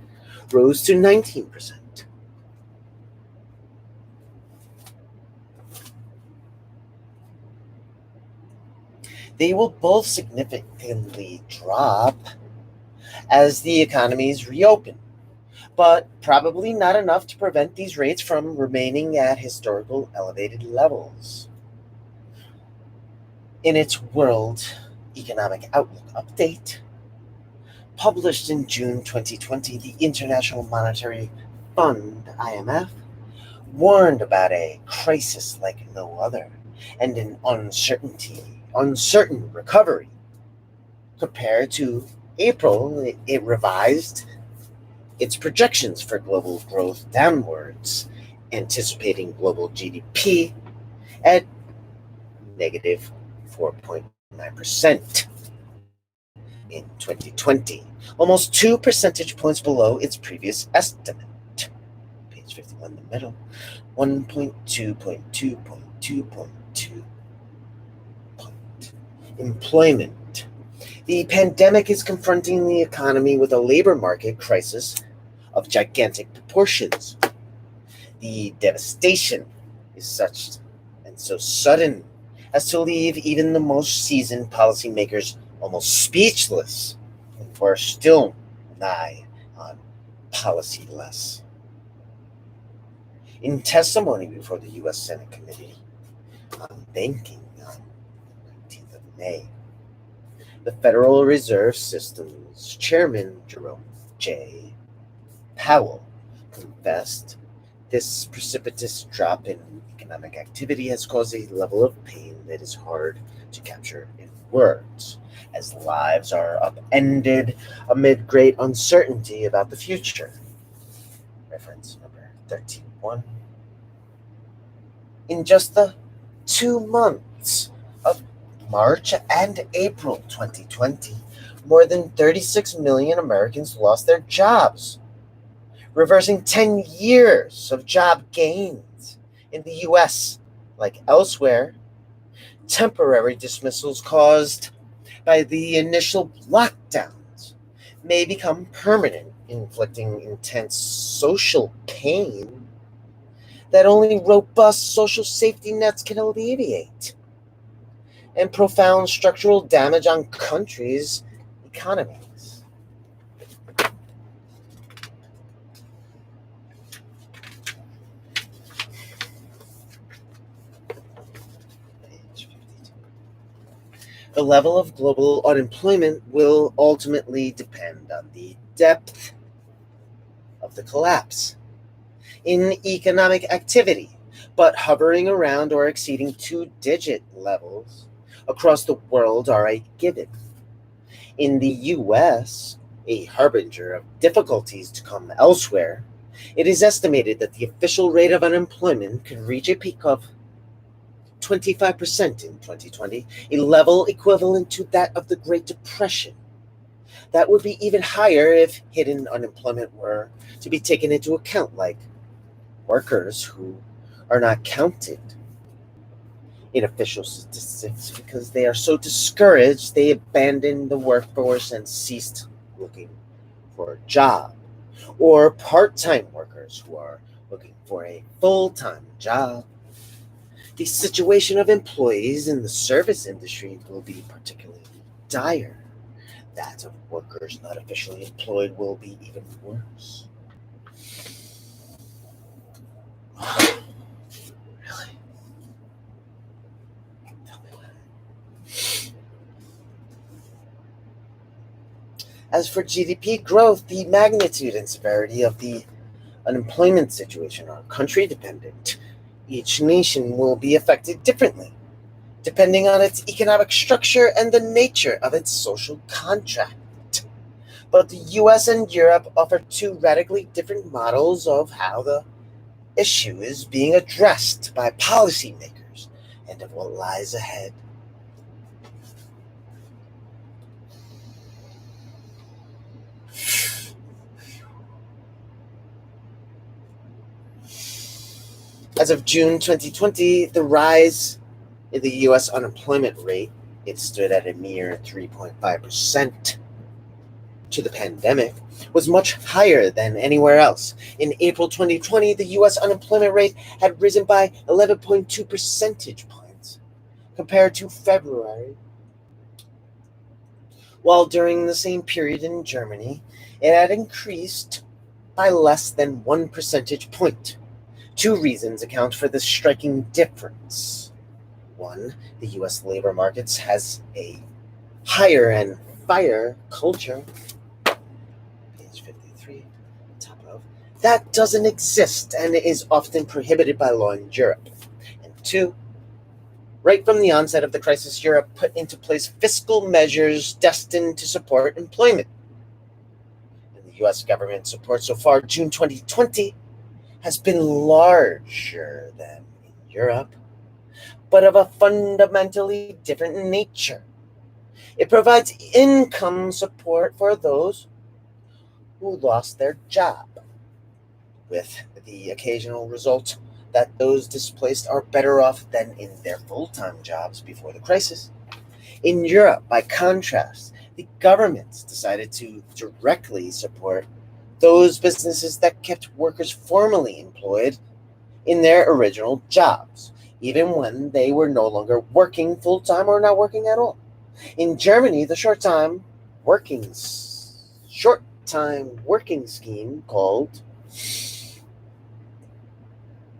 Speaker 1: rose to 19%. They will both significantly drop as the economies reopen, but probably not enough to prevent these rates from remaining at historical elevated levels. In its World Economic Outlook update, published in June 2020, the International Monetary Fund, IMF, warned about a crisis like no other and an uncertain recovery. Compared to April, it revised its projections for global growth downwards, anticipating global GDP at negative 4.9% in 2020, almost 2 percentage points below its previous estimate. Page 51 in the middle, 1.2.2.2.2 point. Employment. The pandemic is confronting the economy with a labor market crisis of gigantic proportions. The devastation is such and so sudden as to leave even the most seasoned policymakers almost speechless, and we're still nigh on policyless. In testimony before the U.S. Senate Committee on Banking on 19th of May, the Federal Reserve System's chairman, Jerome J. Powell, confessed this precipitous drop in economic activity has caused a level of pain that is hard to capture in words, as lives are upended amid great uncertainty about the future. Reference number 13.1. In just the 2 months of March and April 2020, more than 36 million Americans lost their jobs, reversing 10 years of job gains. In the U.S., like elsewhere, temporary dismissals caused by the initial lockdowns may become permanent, inflicting intense social pain that only robust social safety nets can alleviate, and profound structural damage on countries' economies. The level of global unemployment will ultimately depend on the depth of the collapse in economic activity, but hovering around or exceeding 2-digit levels across the world are a given. In the U.S., a harbinger of difficulties to come elsewhere, it is estimated that the official rate of unemployment could reach a peak of 25% in 2020, a level equivalent to that of the Great Depression. That would be even higher if hidden unemployment were to be taken into account, like workers who are not counted in official statistics because they are so discouraged they abandoned the workforce and ceased looking for a job, or part-time workers who are looking for a full-time job. The situation of employees in the service industry will be particularly dire. That of workers not officially employed will be even worse. Really? Tell me why. As for GDP growth, the magnitude and severity of the unemployment situation are country dependent. Each nation will be affected differently, depending on its economic structure and the nature of its social contract. But the US and Europe offer 2 radically different models of how the issue is being addressed by policymakers and of what lies ahead. As of June 2020, the rise in the U.S. unemployment rate, it stood at a mere 3.5% to the pandemic, was much higher than anywhere else. In April 2020, the U.S. unemployment rate had risen by 11.2 percentage points compared to February, while during the same period in Germany, it had increased by less than 1 percentage point. 2 reasons account for this striking difference. 1, the U.S. labor markets has a hire and fire culture, page 53, top of, that doesn't exist and is often prohibited by law in Europe. And 2, Right from the onset of the crisis, Europe put into place fiscal measures destined to support employment. And the US government support so far, June 2020, has been larger than in Europe, but of a fundamentally different nature. It provides income support for those who lost their job, with the occasional result that those displaced are better off than in their full-time jobs before the crisis. In Europe, by contrast, the governments decided to directly support those businesses that kept workers formally employed in their original jobs, even when they were no longer working full-time or not working at all. In Germany, the short-time working scheme called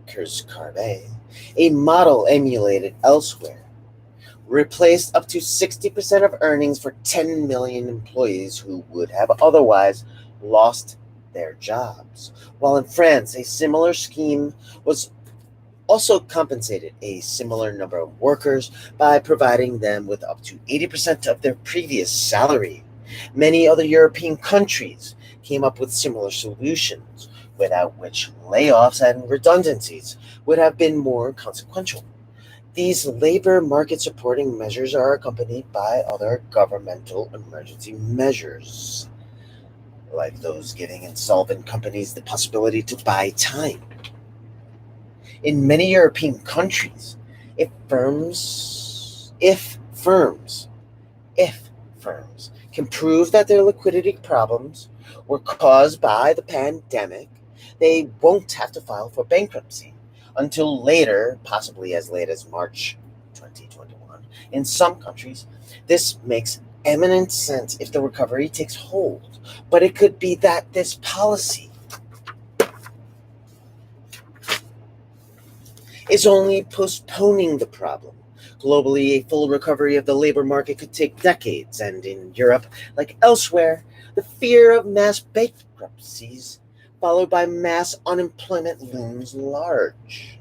Speaker 1: Kurzarbeit, a model emulated elsewhere, replaced up to 60% of earnings for 10 million employees who would have otherwise lost their jobs. While in France, a similar scheme was also compensated a similar number of workers by providing them with up to 80% of their previous salary. Many other European countries came up with similar solutions, without which layoffs and redundancies would have been more consequential. These labor market supporting measures are accompanied by other governmental emergency measures, like those giving insolvent companies the possibility to buy time. In many European countries, if firms if firms can prove that their liquidity problems were caused by the pandemic, they won't have to file for bankruptcy until later, possibly as late as March 2021. In some countries, this makes eminent sense if the recovery takes hold, but it could be that this policy is only postponing the problem. Globally, a full recovery of the labor market could take decades, and in Europe, like elsewhere, the fear of mass bankruptcies followed by mass unemployment looms large.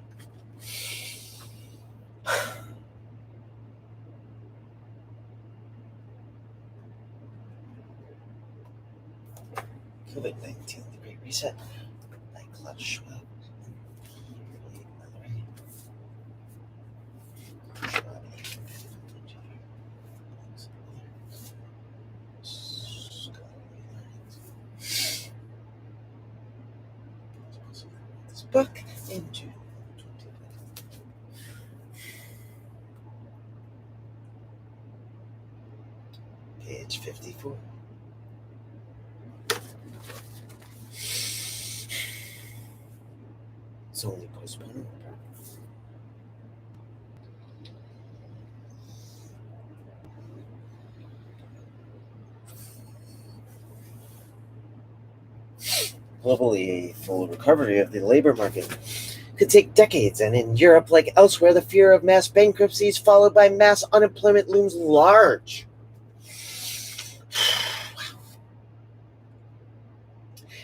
Speaker 1: COVID-19, the Great Reset, by Klaus Schwab. This book in June 2020. Page 54. It's only postponing. Globally, a full recovery of the labor market could take decades, and in Europe, like elsewhere, the fear of mass bankruptcies followed by mass unemployment looms large.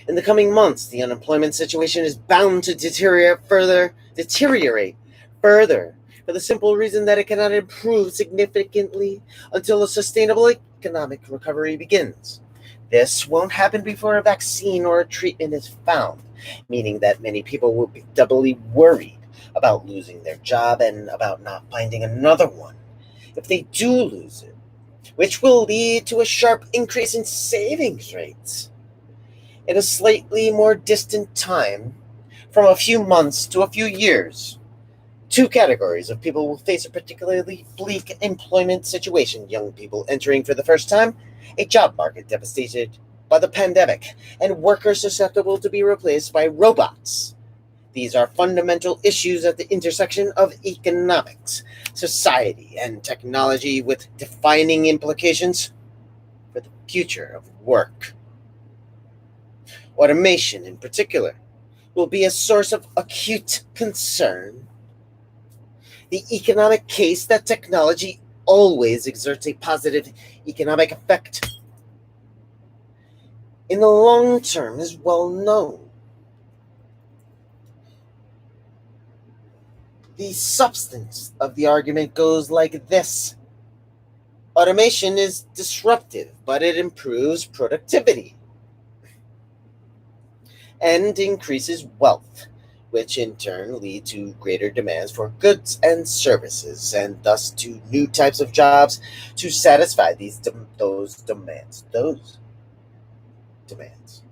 Speaker 1: In the coming months, the unemployment situation is bound to deteriorate further, for the simple reason that it cannot improve significantly until a sustainable economic recovery begins. This won't happen before a vaccine or a treatment is found, meaning that many people will be doubly worried about losing their job and about not finding another one if they do lose it, which will lead to a sharp increase in savings rates. In a slightly more distant time, from a few months to a few years, two categories of people will face a particularly bleak employment situation: young people entering for the first time a job market devastated by the pandemic, and workers susceptible to be replaced by robots. These are fundamental issues at the intersection of economics, society, and technology, with defining implications for the future of work. Automation, in particular, will be a source of acute concern. The economic case that technology always exerts a positive economic effect in the long term is well known. The substance of the argument goes like this: automation is disruptive, but it improves productivity and increases wealth, which in turn lead to greater demands for goods and services, and thus to new types of jobs to satisfy those demands. Those demands.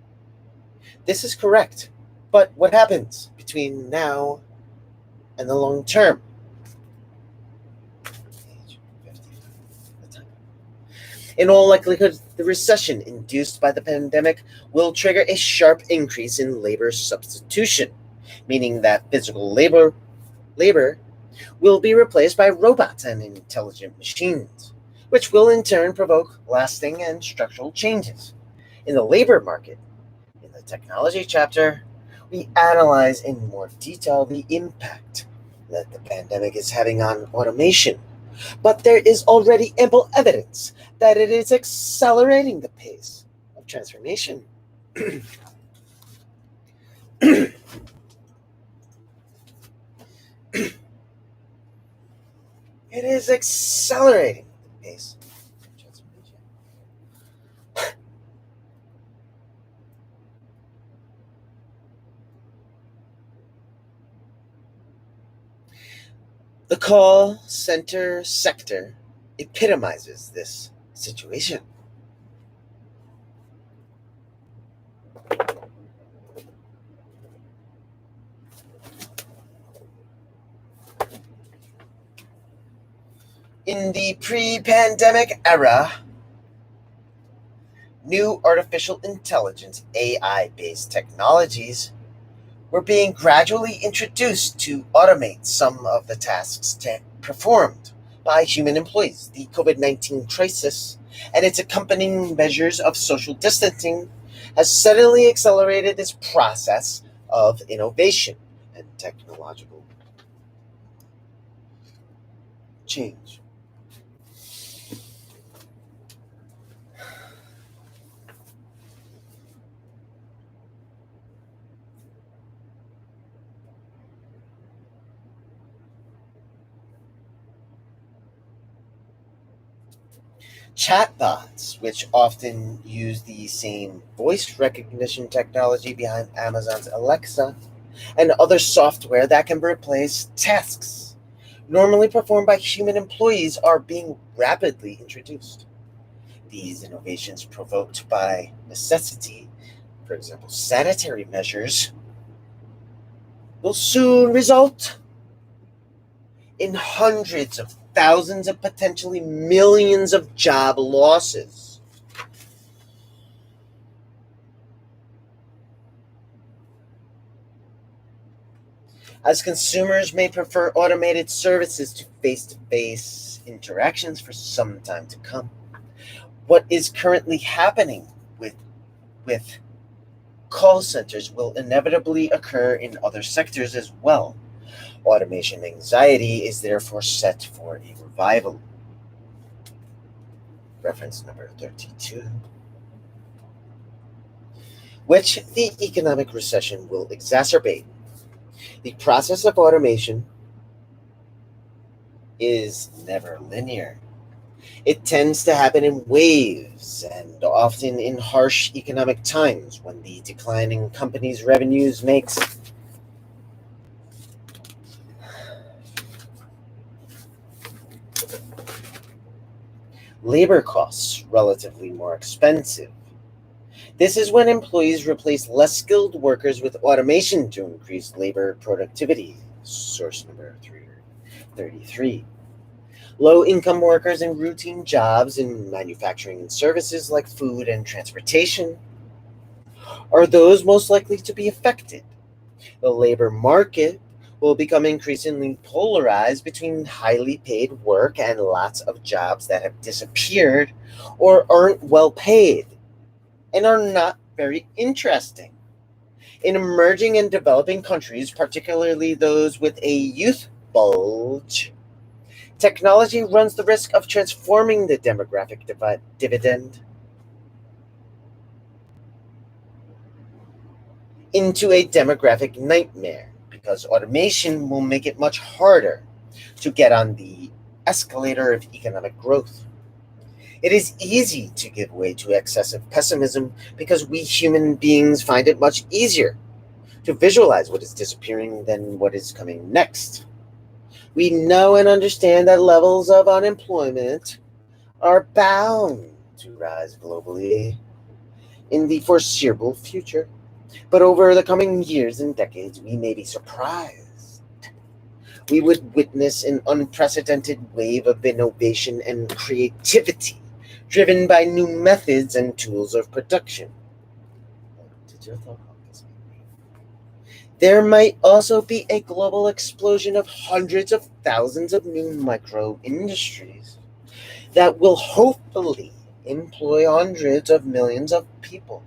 Speaker 1: This is correct, but what happens between now and the long term? In all likelihood, the recession induced by the pandemic will trigger a sharp increase in labor substitution, meaning that physical labor will be replaced by robots and intelligent machines, which will in turn provoke lasting and structural changes. In the labor market, in the technology chapter, we analyze in more detail the impact that the pandemic is having on automation. But there is already ample evidence that it is accelerating the pace of transformation. It is accelerating the pace of transformation. The call center sector epitomizes this situation. In the pre-pandemic era, new artificial intelligence AI-based technologies were being gradually introduced to automate some of the tasks performed by human employees. The COVID-19 crisis and its accompanying measures of social distancing has suddenly accelerated this process of innovation and technological change. Chatbots, which often use the same voice recognition technology behind Amazon's Alexa and other software that can replace tasks normally performed by human employees, are being rapidly introduced. These innovations, provoked by necessity, for example, sanitary measures, will soon result in hundreds of thousands and potentially millions of job losses. As consumers may prefer automated services to face-to-face interactions for some time to come, what is currently happening with call centers will inevitably occur in other sectors as well. Automation anxiety is therefore set for a revival. Reference number 32. Which the economic recession will exacerbate. The process of automation is never linear. It tends to happen in waves and often in harsh economic times when the decline in companies' revenues makes labor costs relatively more expensive. This is when employees replace less skilled workers with automation to increase labor productivity. Source number 333. Low-income workers in routine jobs in manufacturing and services like food and transportation are those most likely to be affected. The labor market will become increasingly polarized between highly paid work and lots of jobs that have disappeared or aren't well paid and are not very interesting. In emerging and developing countries, particularly those with a youth bulge, technology runs the risk of transforming the demographic dividend into a demographic nightmare, because automation will make it much harder to get on the escalator of economic growth. It is easy to give way to excessive pessimism because we human beings find it much easier to visualize what is disappearing than what is coming next. We know and understand that levels of unemployment are bound to rise globally in the foreseeable future. But over the coming years and decades, we may be surprised. We would witness an unprecedented wave of innovation and creativity driven by new methods and tools of production. There might also be a global explosion of hundreds of thousands of new micro industries that will hopefully employ hundreds of millions of people.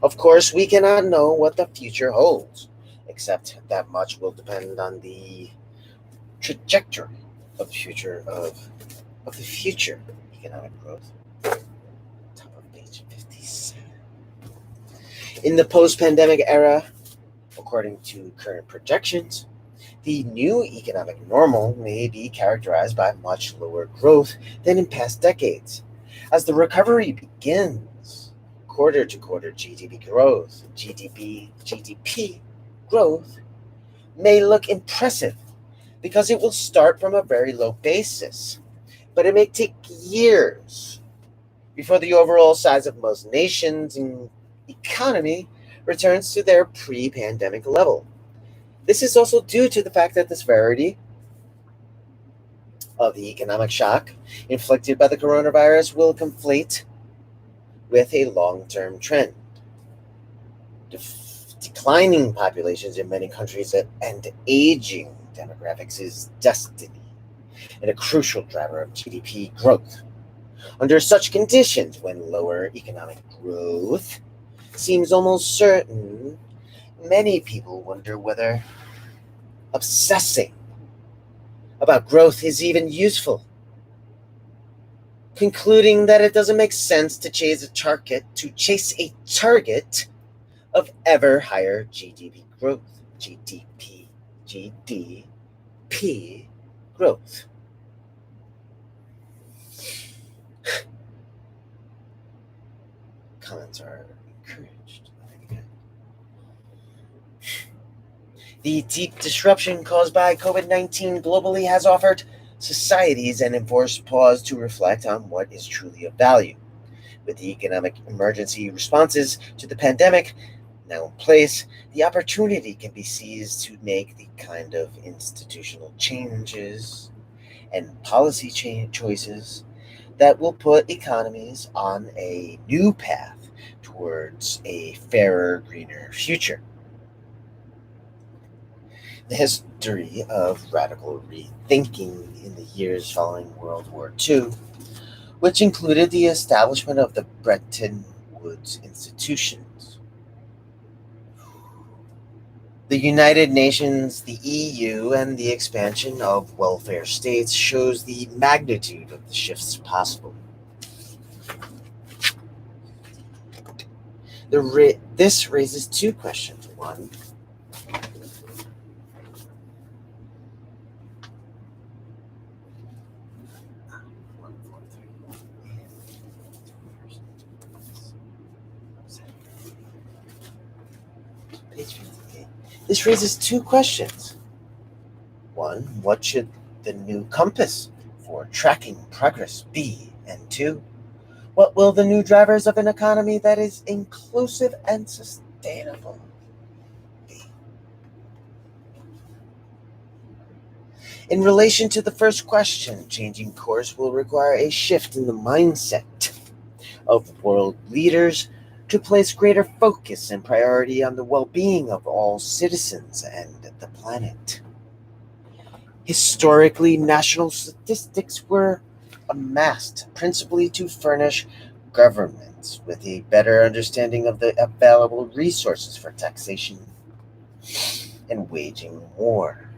Speaker 1: Of course, we cannot know what the future holds, except that much will depend on the trajectory of the future economic growth. Top of page 57. In the post-pandemic era, according to current projections, the new economic normal may be characterized by much lower growth than in past decades. As the recovery begins, quarter to quarter GDP growth may look impressive because it will start from a very low basis, but it may take years before the overall size of most nations and economy returns to their pre-pandemic level. This is also due to the fact that the severity of the economic shock inflicted by the coronavirus will conflate with a long-term trend. Declining populations in many countries and aging demographics is destiny and a crucial driver of GDP growth. Under such conditions, when lower economic growth seems almost certain, many people wonder whether obsessing about growth is even useful, concluding that it doesn't make sense to chase a target of ever higher GDP growth. GDP growth. Comments are encouraged. The deep disruption caused by COVID-19 globally has offered societies an enforced pause to reflect on what is truly of value. With the economic emergency responses to the pandemic now in place, the opportunity can be seized to make the kind of institutional changes and policy choices that will put economies on a new path towards a fairer, greener future. The history of radical rethinking in the years following World War II, which included the establishment of the Bretton Woods institutions, the United Nations, the EU, and the expansion of welfare states shows the magnitude of the shifts possible. This raises two questions. One, page 58. This raises two questions. One, what should the new compass for tracking progress be? And two, what will the new drivers of an economy that is inclusive and sustainable be? In relation to the first question, changing course will require a shift in the mindset of world leaders to place greater focus and priority on the well-being of all citizens and the planet. Historically, national statistics were amassed principally to furnish governments with a better understanding of the available resources for taxation and waging war.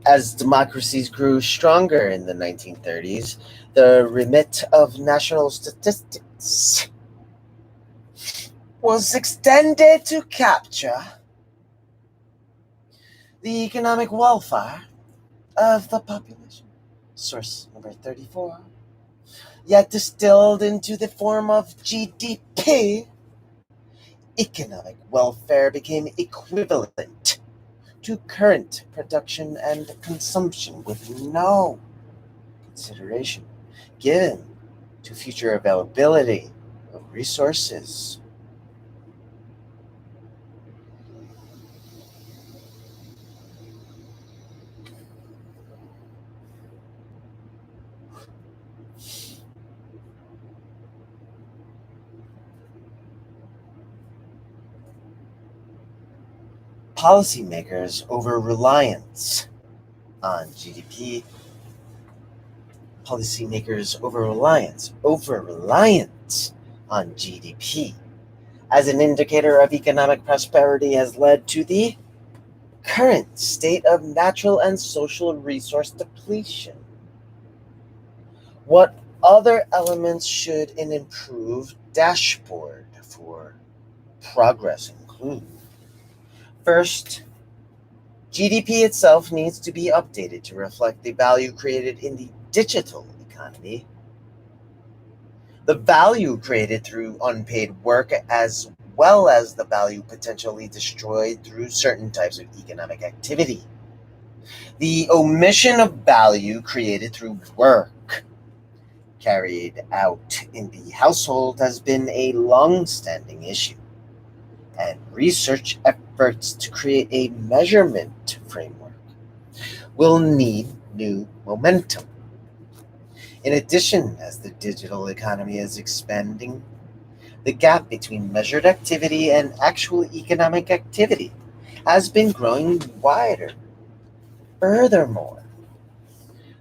Speaker 1: As democracies grew stronger in the 1930s, the remit of national statistics was extended to capture the economic welfare of the population. Source number 34. Yet distilled into the form of GDP, economic welfare became equivalent to current production and consumption with no consideration given to future availability of resources. Policymakers over reliance on GDP. Policymakers over reliance on GDP as an indicator of economic prosperity has led to the current state of natural and social resource depletion. What other elements should an improved dashboard for progress include? First, GDP itself needs to be updated to reflect the value created in the digital economy, the value created through unpaid work, as well as the value potentially destroyed through certain types of economic activity. The omission of value created through work carried out in the household has been a long-standing issue, and research efforts to create a measurement framework will need new momentum. In addition, as the digital economy is expanding, the gap between measured activity and actual economic activity has been growing wider. Furthermore,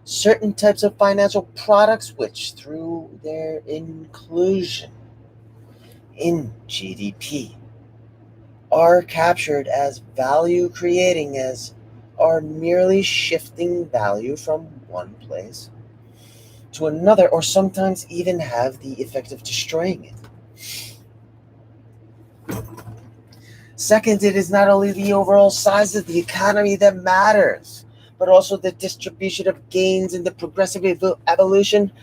Speaker 1: certain types of financial products, which through their inclusion in GDP are captured as value creating, as are merely shifting value from one place to another, or sometimes even have the effect of destroying it. Second, it is not only the overall size of the economy that matters, but also the distribution of gains and the progressive evolution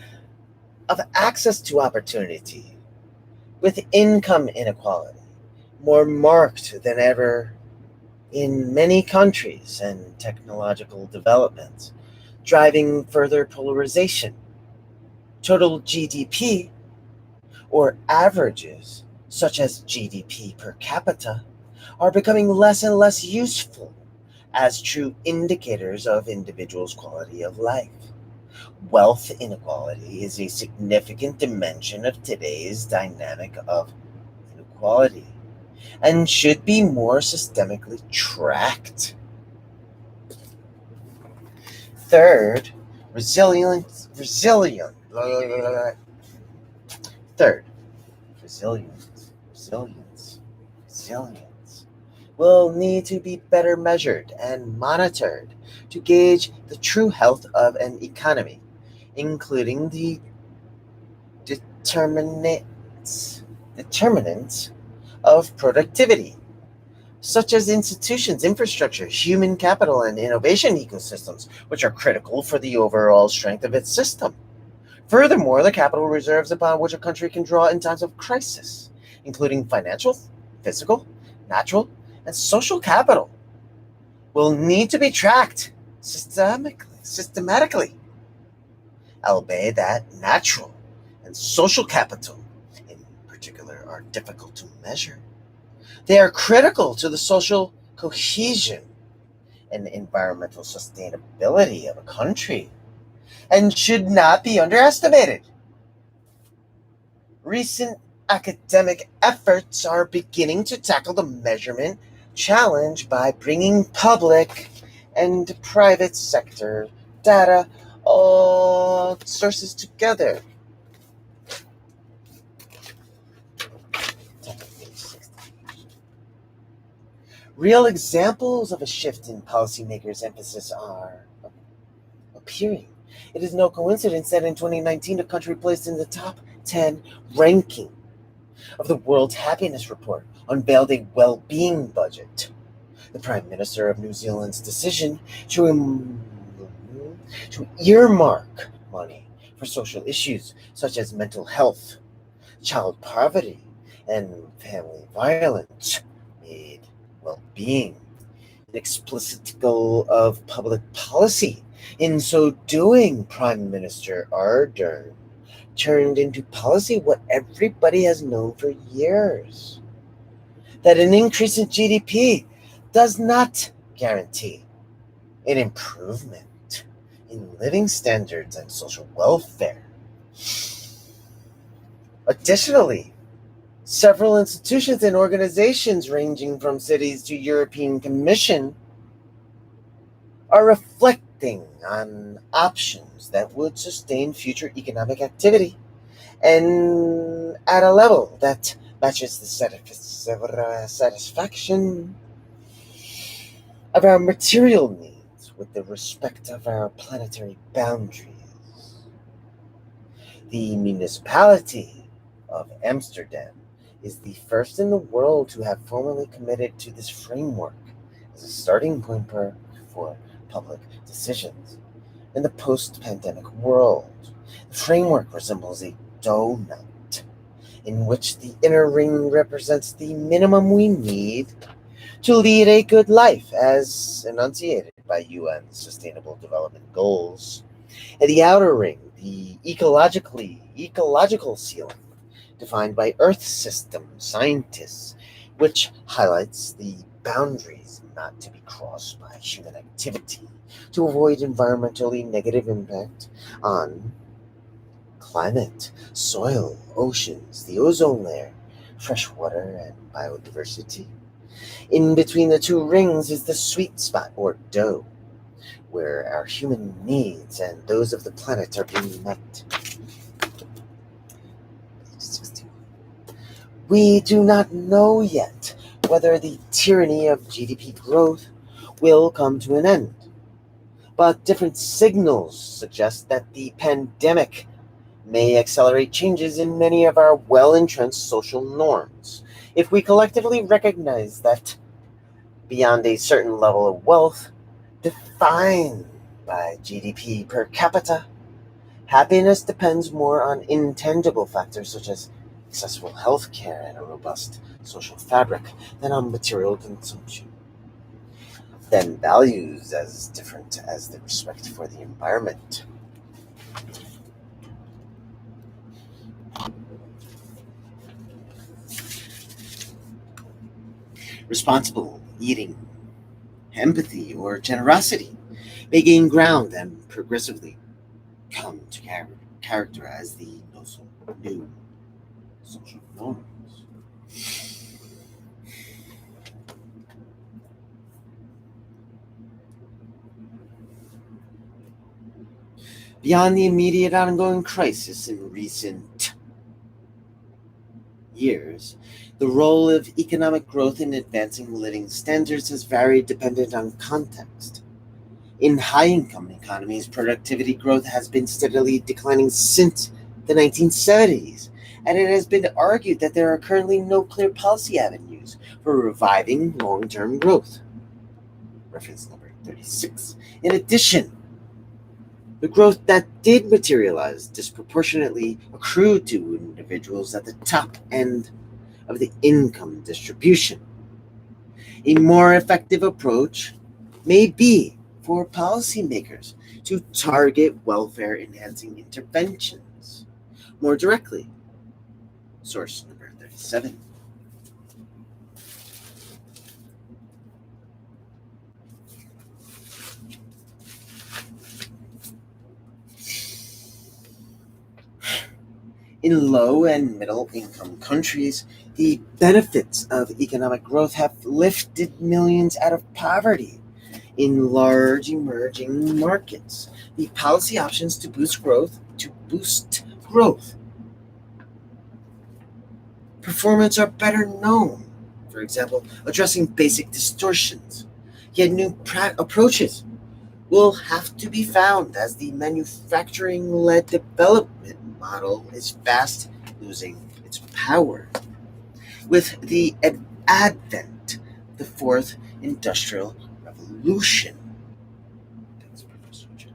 Speaker 1: of access to opportunity, with income inequality more marked than ever in many countries and technological developments, driving further polarization. Total GDP, or averages such as GDP per capita, are becoming less and less useful as true indicators of individuals' quality of life. Wealth inequality is a significant dimension of today's dynamic of inequality and should be more systemically tracked. Third, resilience. Third, resilience will need to be better measured and monitored to gauge the true health of an economy, including the determinants of productivity, such as institutions, infrastructure, human capital, and innovation ecosystems, which are critical for the overall strength of its system. Furthermore, the capital reserves upon which a country can draw in times of crisis, including financial, physical, natural, and social capital, will need to be tracked systematically, albeit that natural and social capital in particular are difficult to measure. They are critical to the social cohesion and environmental sustainability of a country and should not be underestimated. Recent academic efforts are beginning to tackle the measurement challenge by bringing public and private sector data sources together. Real examples of a shift in policymakers' emphasis are appearing. It is no coincidence that in 2019, the country placed in the top 10 ranking of the World Happiness Report unveiled a well-being budget. The Prime Minister of New Zealand's decision to earmark money for social issues such as mental health, child poverty, and family violence made well-being an explicit goal of public policy. In so doing, Prime Minister Ardern turned into policy what everybody has known for years: that an increase in GDP does not guarantee an improvement in living standards and social welfare. Additionally, several institutions and organizations ranging from cities to European Commission are reflecting on options that would sustain future economic activity and at a level that matches the satisfaction of our material needs with the respect of our planetary boundaries. The municipality of Amsterdam is the first in the world to have formally committed to this framework as a starting point for public decisions. In the post-pandemic world, the framework resembles a donut in which the inner ring represents the minimum we need to lead a good life as enunciated by UN Sustainable Development Goals, and the outer ring, the ecological ceiling, defined by Earth system scientists, which highlights the boundaries not to be crossed by human activity to avoid environmentally negative impact on climate, soil, oceans, the ozone layer, fresh water, and biodiversity. In between the two rings is the sweet spot, or dough, where our human needs and those of the planet are being met. We do not know yet whether the tyranny of GDP growth will come to an end, but different signals suggest that the pandemic may accelerate changes in many of our well-entrenched social norms. If we collectively recognize that beyond a certain level of wealth, defined by GDP per capita, happiness depends more on intangible factors such as accessible health care and a robust social fabric than on material consumption. Then values as different as the respect for the environment. Responsible eating, empathy, or generosity may gain ground and progressively come to characterize the new social norms. Beyond the immediate ongoing crisis in recent years, the role of economic growth in advancing living standards has varied dependent on context. In high-income economies, productivity growth has been steadily declining since the 1970s, and it has been argued that there are currently no clear policy avenues for reviving long-term growth. Reference number 36. In addition, the growth that did materialize disproportionately accrued to individuals at the top end of the income distribution. A more effective approach may be for policymakers to target welfare-enhancing interventions more directly. Source number 37. In low and middle income countries, the benefits of economic growth have lifted millions out of poverty. In large emerging markets, the policy options to boost growth performance are better known. For example, addressing basic distortions, yet new approaches will have to be found as the manufacturing-led development model is fast losing its power. With the advent of the fourth industrial revolution. Thanks, Professor Chen.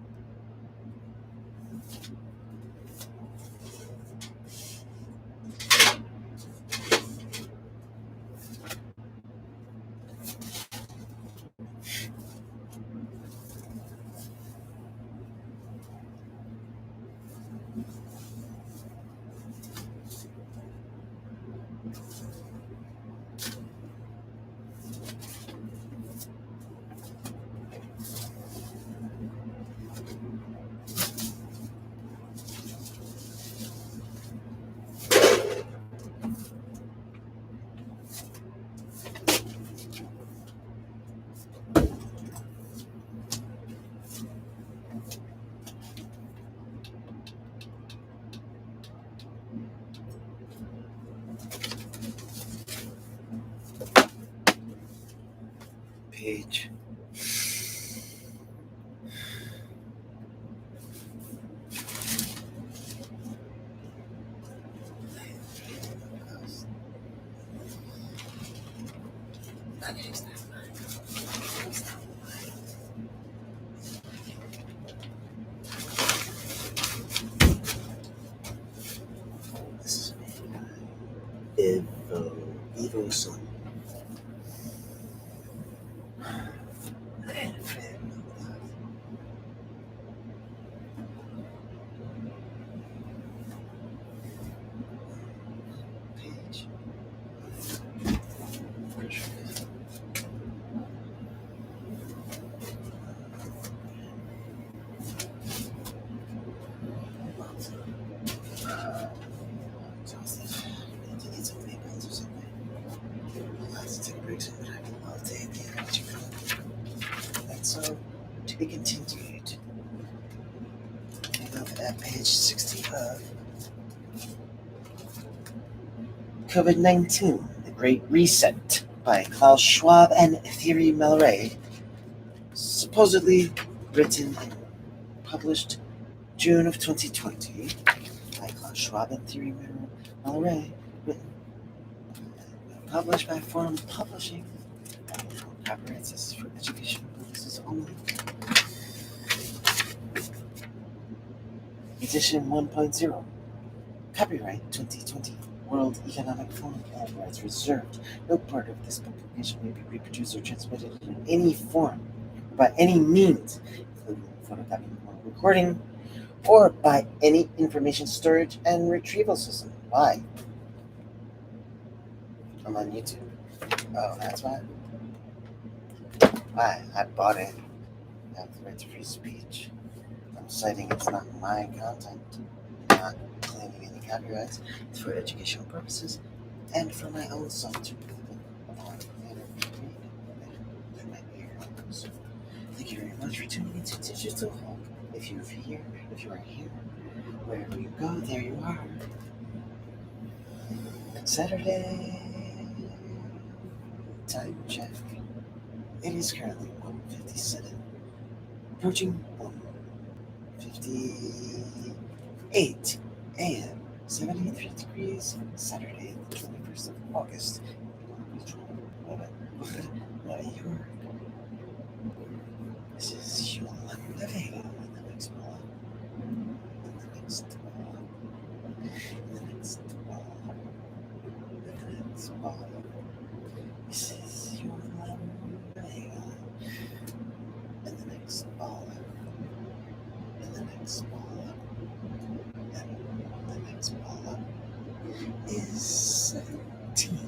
Speaker 1: Page. This is Evo Sun. Page. Exhausted. You need some vapors or something. I'll have to take a break soon, but I'll take it. That's so to be continued. At page 65. COVID-19, The Great Reset by Klaus Schwab and Thierry Malray. Supposedly written and published June of 2020 by Klaus Schwab and Thierry Malray. Written, published by Forum Publishing. Copyrights is for education purposes only. Edition 1.0. Copyright 2020. World Economic Forum. All rights reserved. No part of this publication may be reproduced or transmitted in any form, or by any means, including photocopying or recording, or by any information storage and retrieval system. Why? I'm on YouTube. Oh, that's why? Why? I bought it. I have the right to free speech. I'm citing it's not my content. Not claiming any copyrights. It's for educational purposes and for my own self-improvement for my ears. Thank you very much for tuning into Digital Hulk. If you are here, wherever you go, there you are. Saturday time check. It is currently 1:57, approaching 1:58 a.m. 73 degrees. Saturday, the 21st of August. New York. This is Human Living in the next ball. This is Human Living in the next ball. And the next ball up. And the next ball up is 17.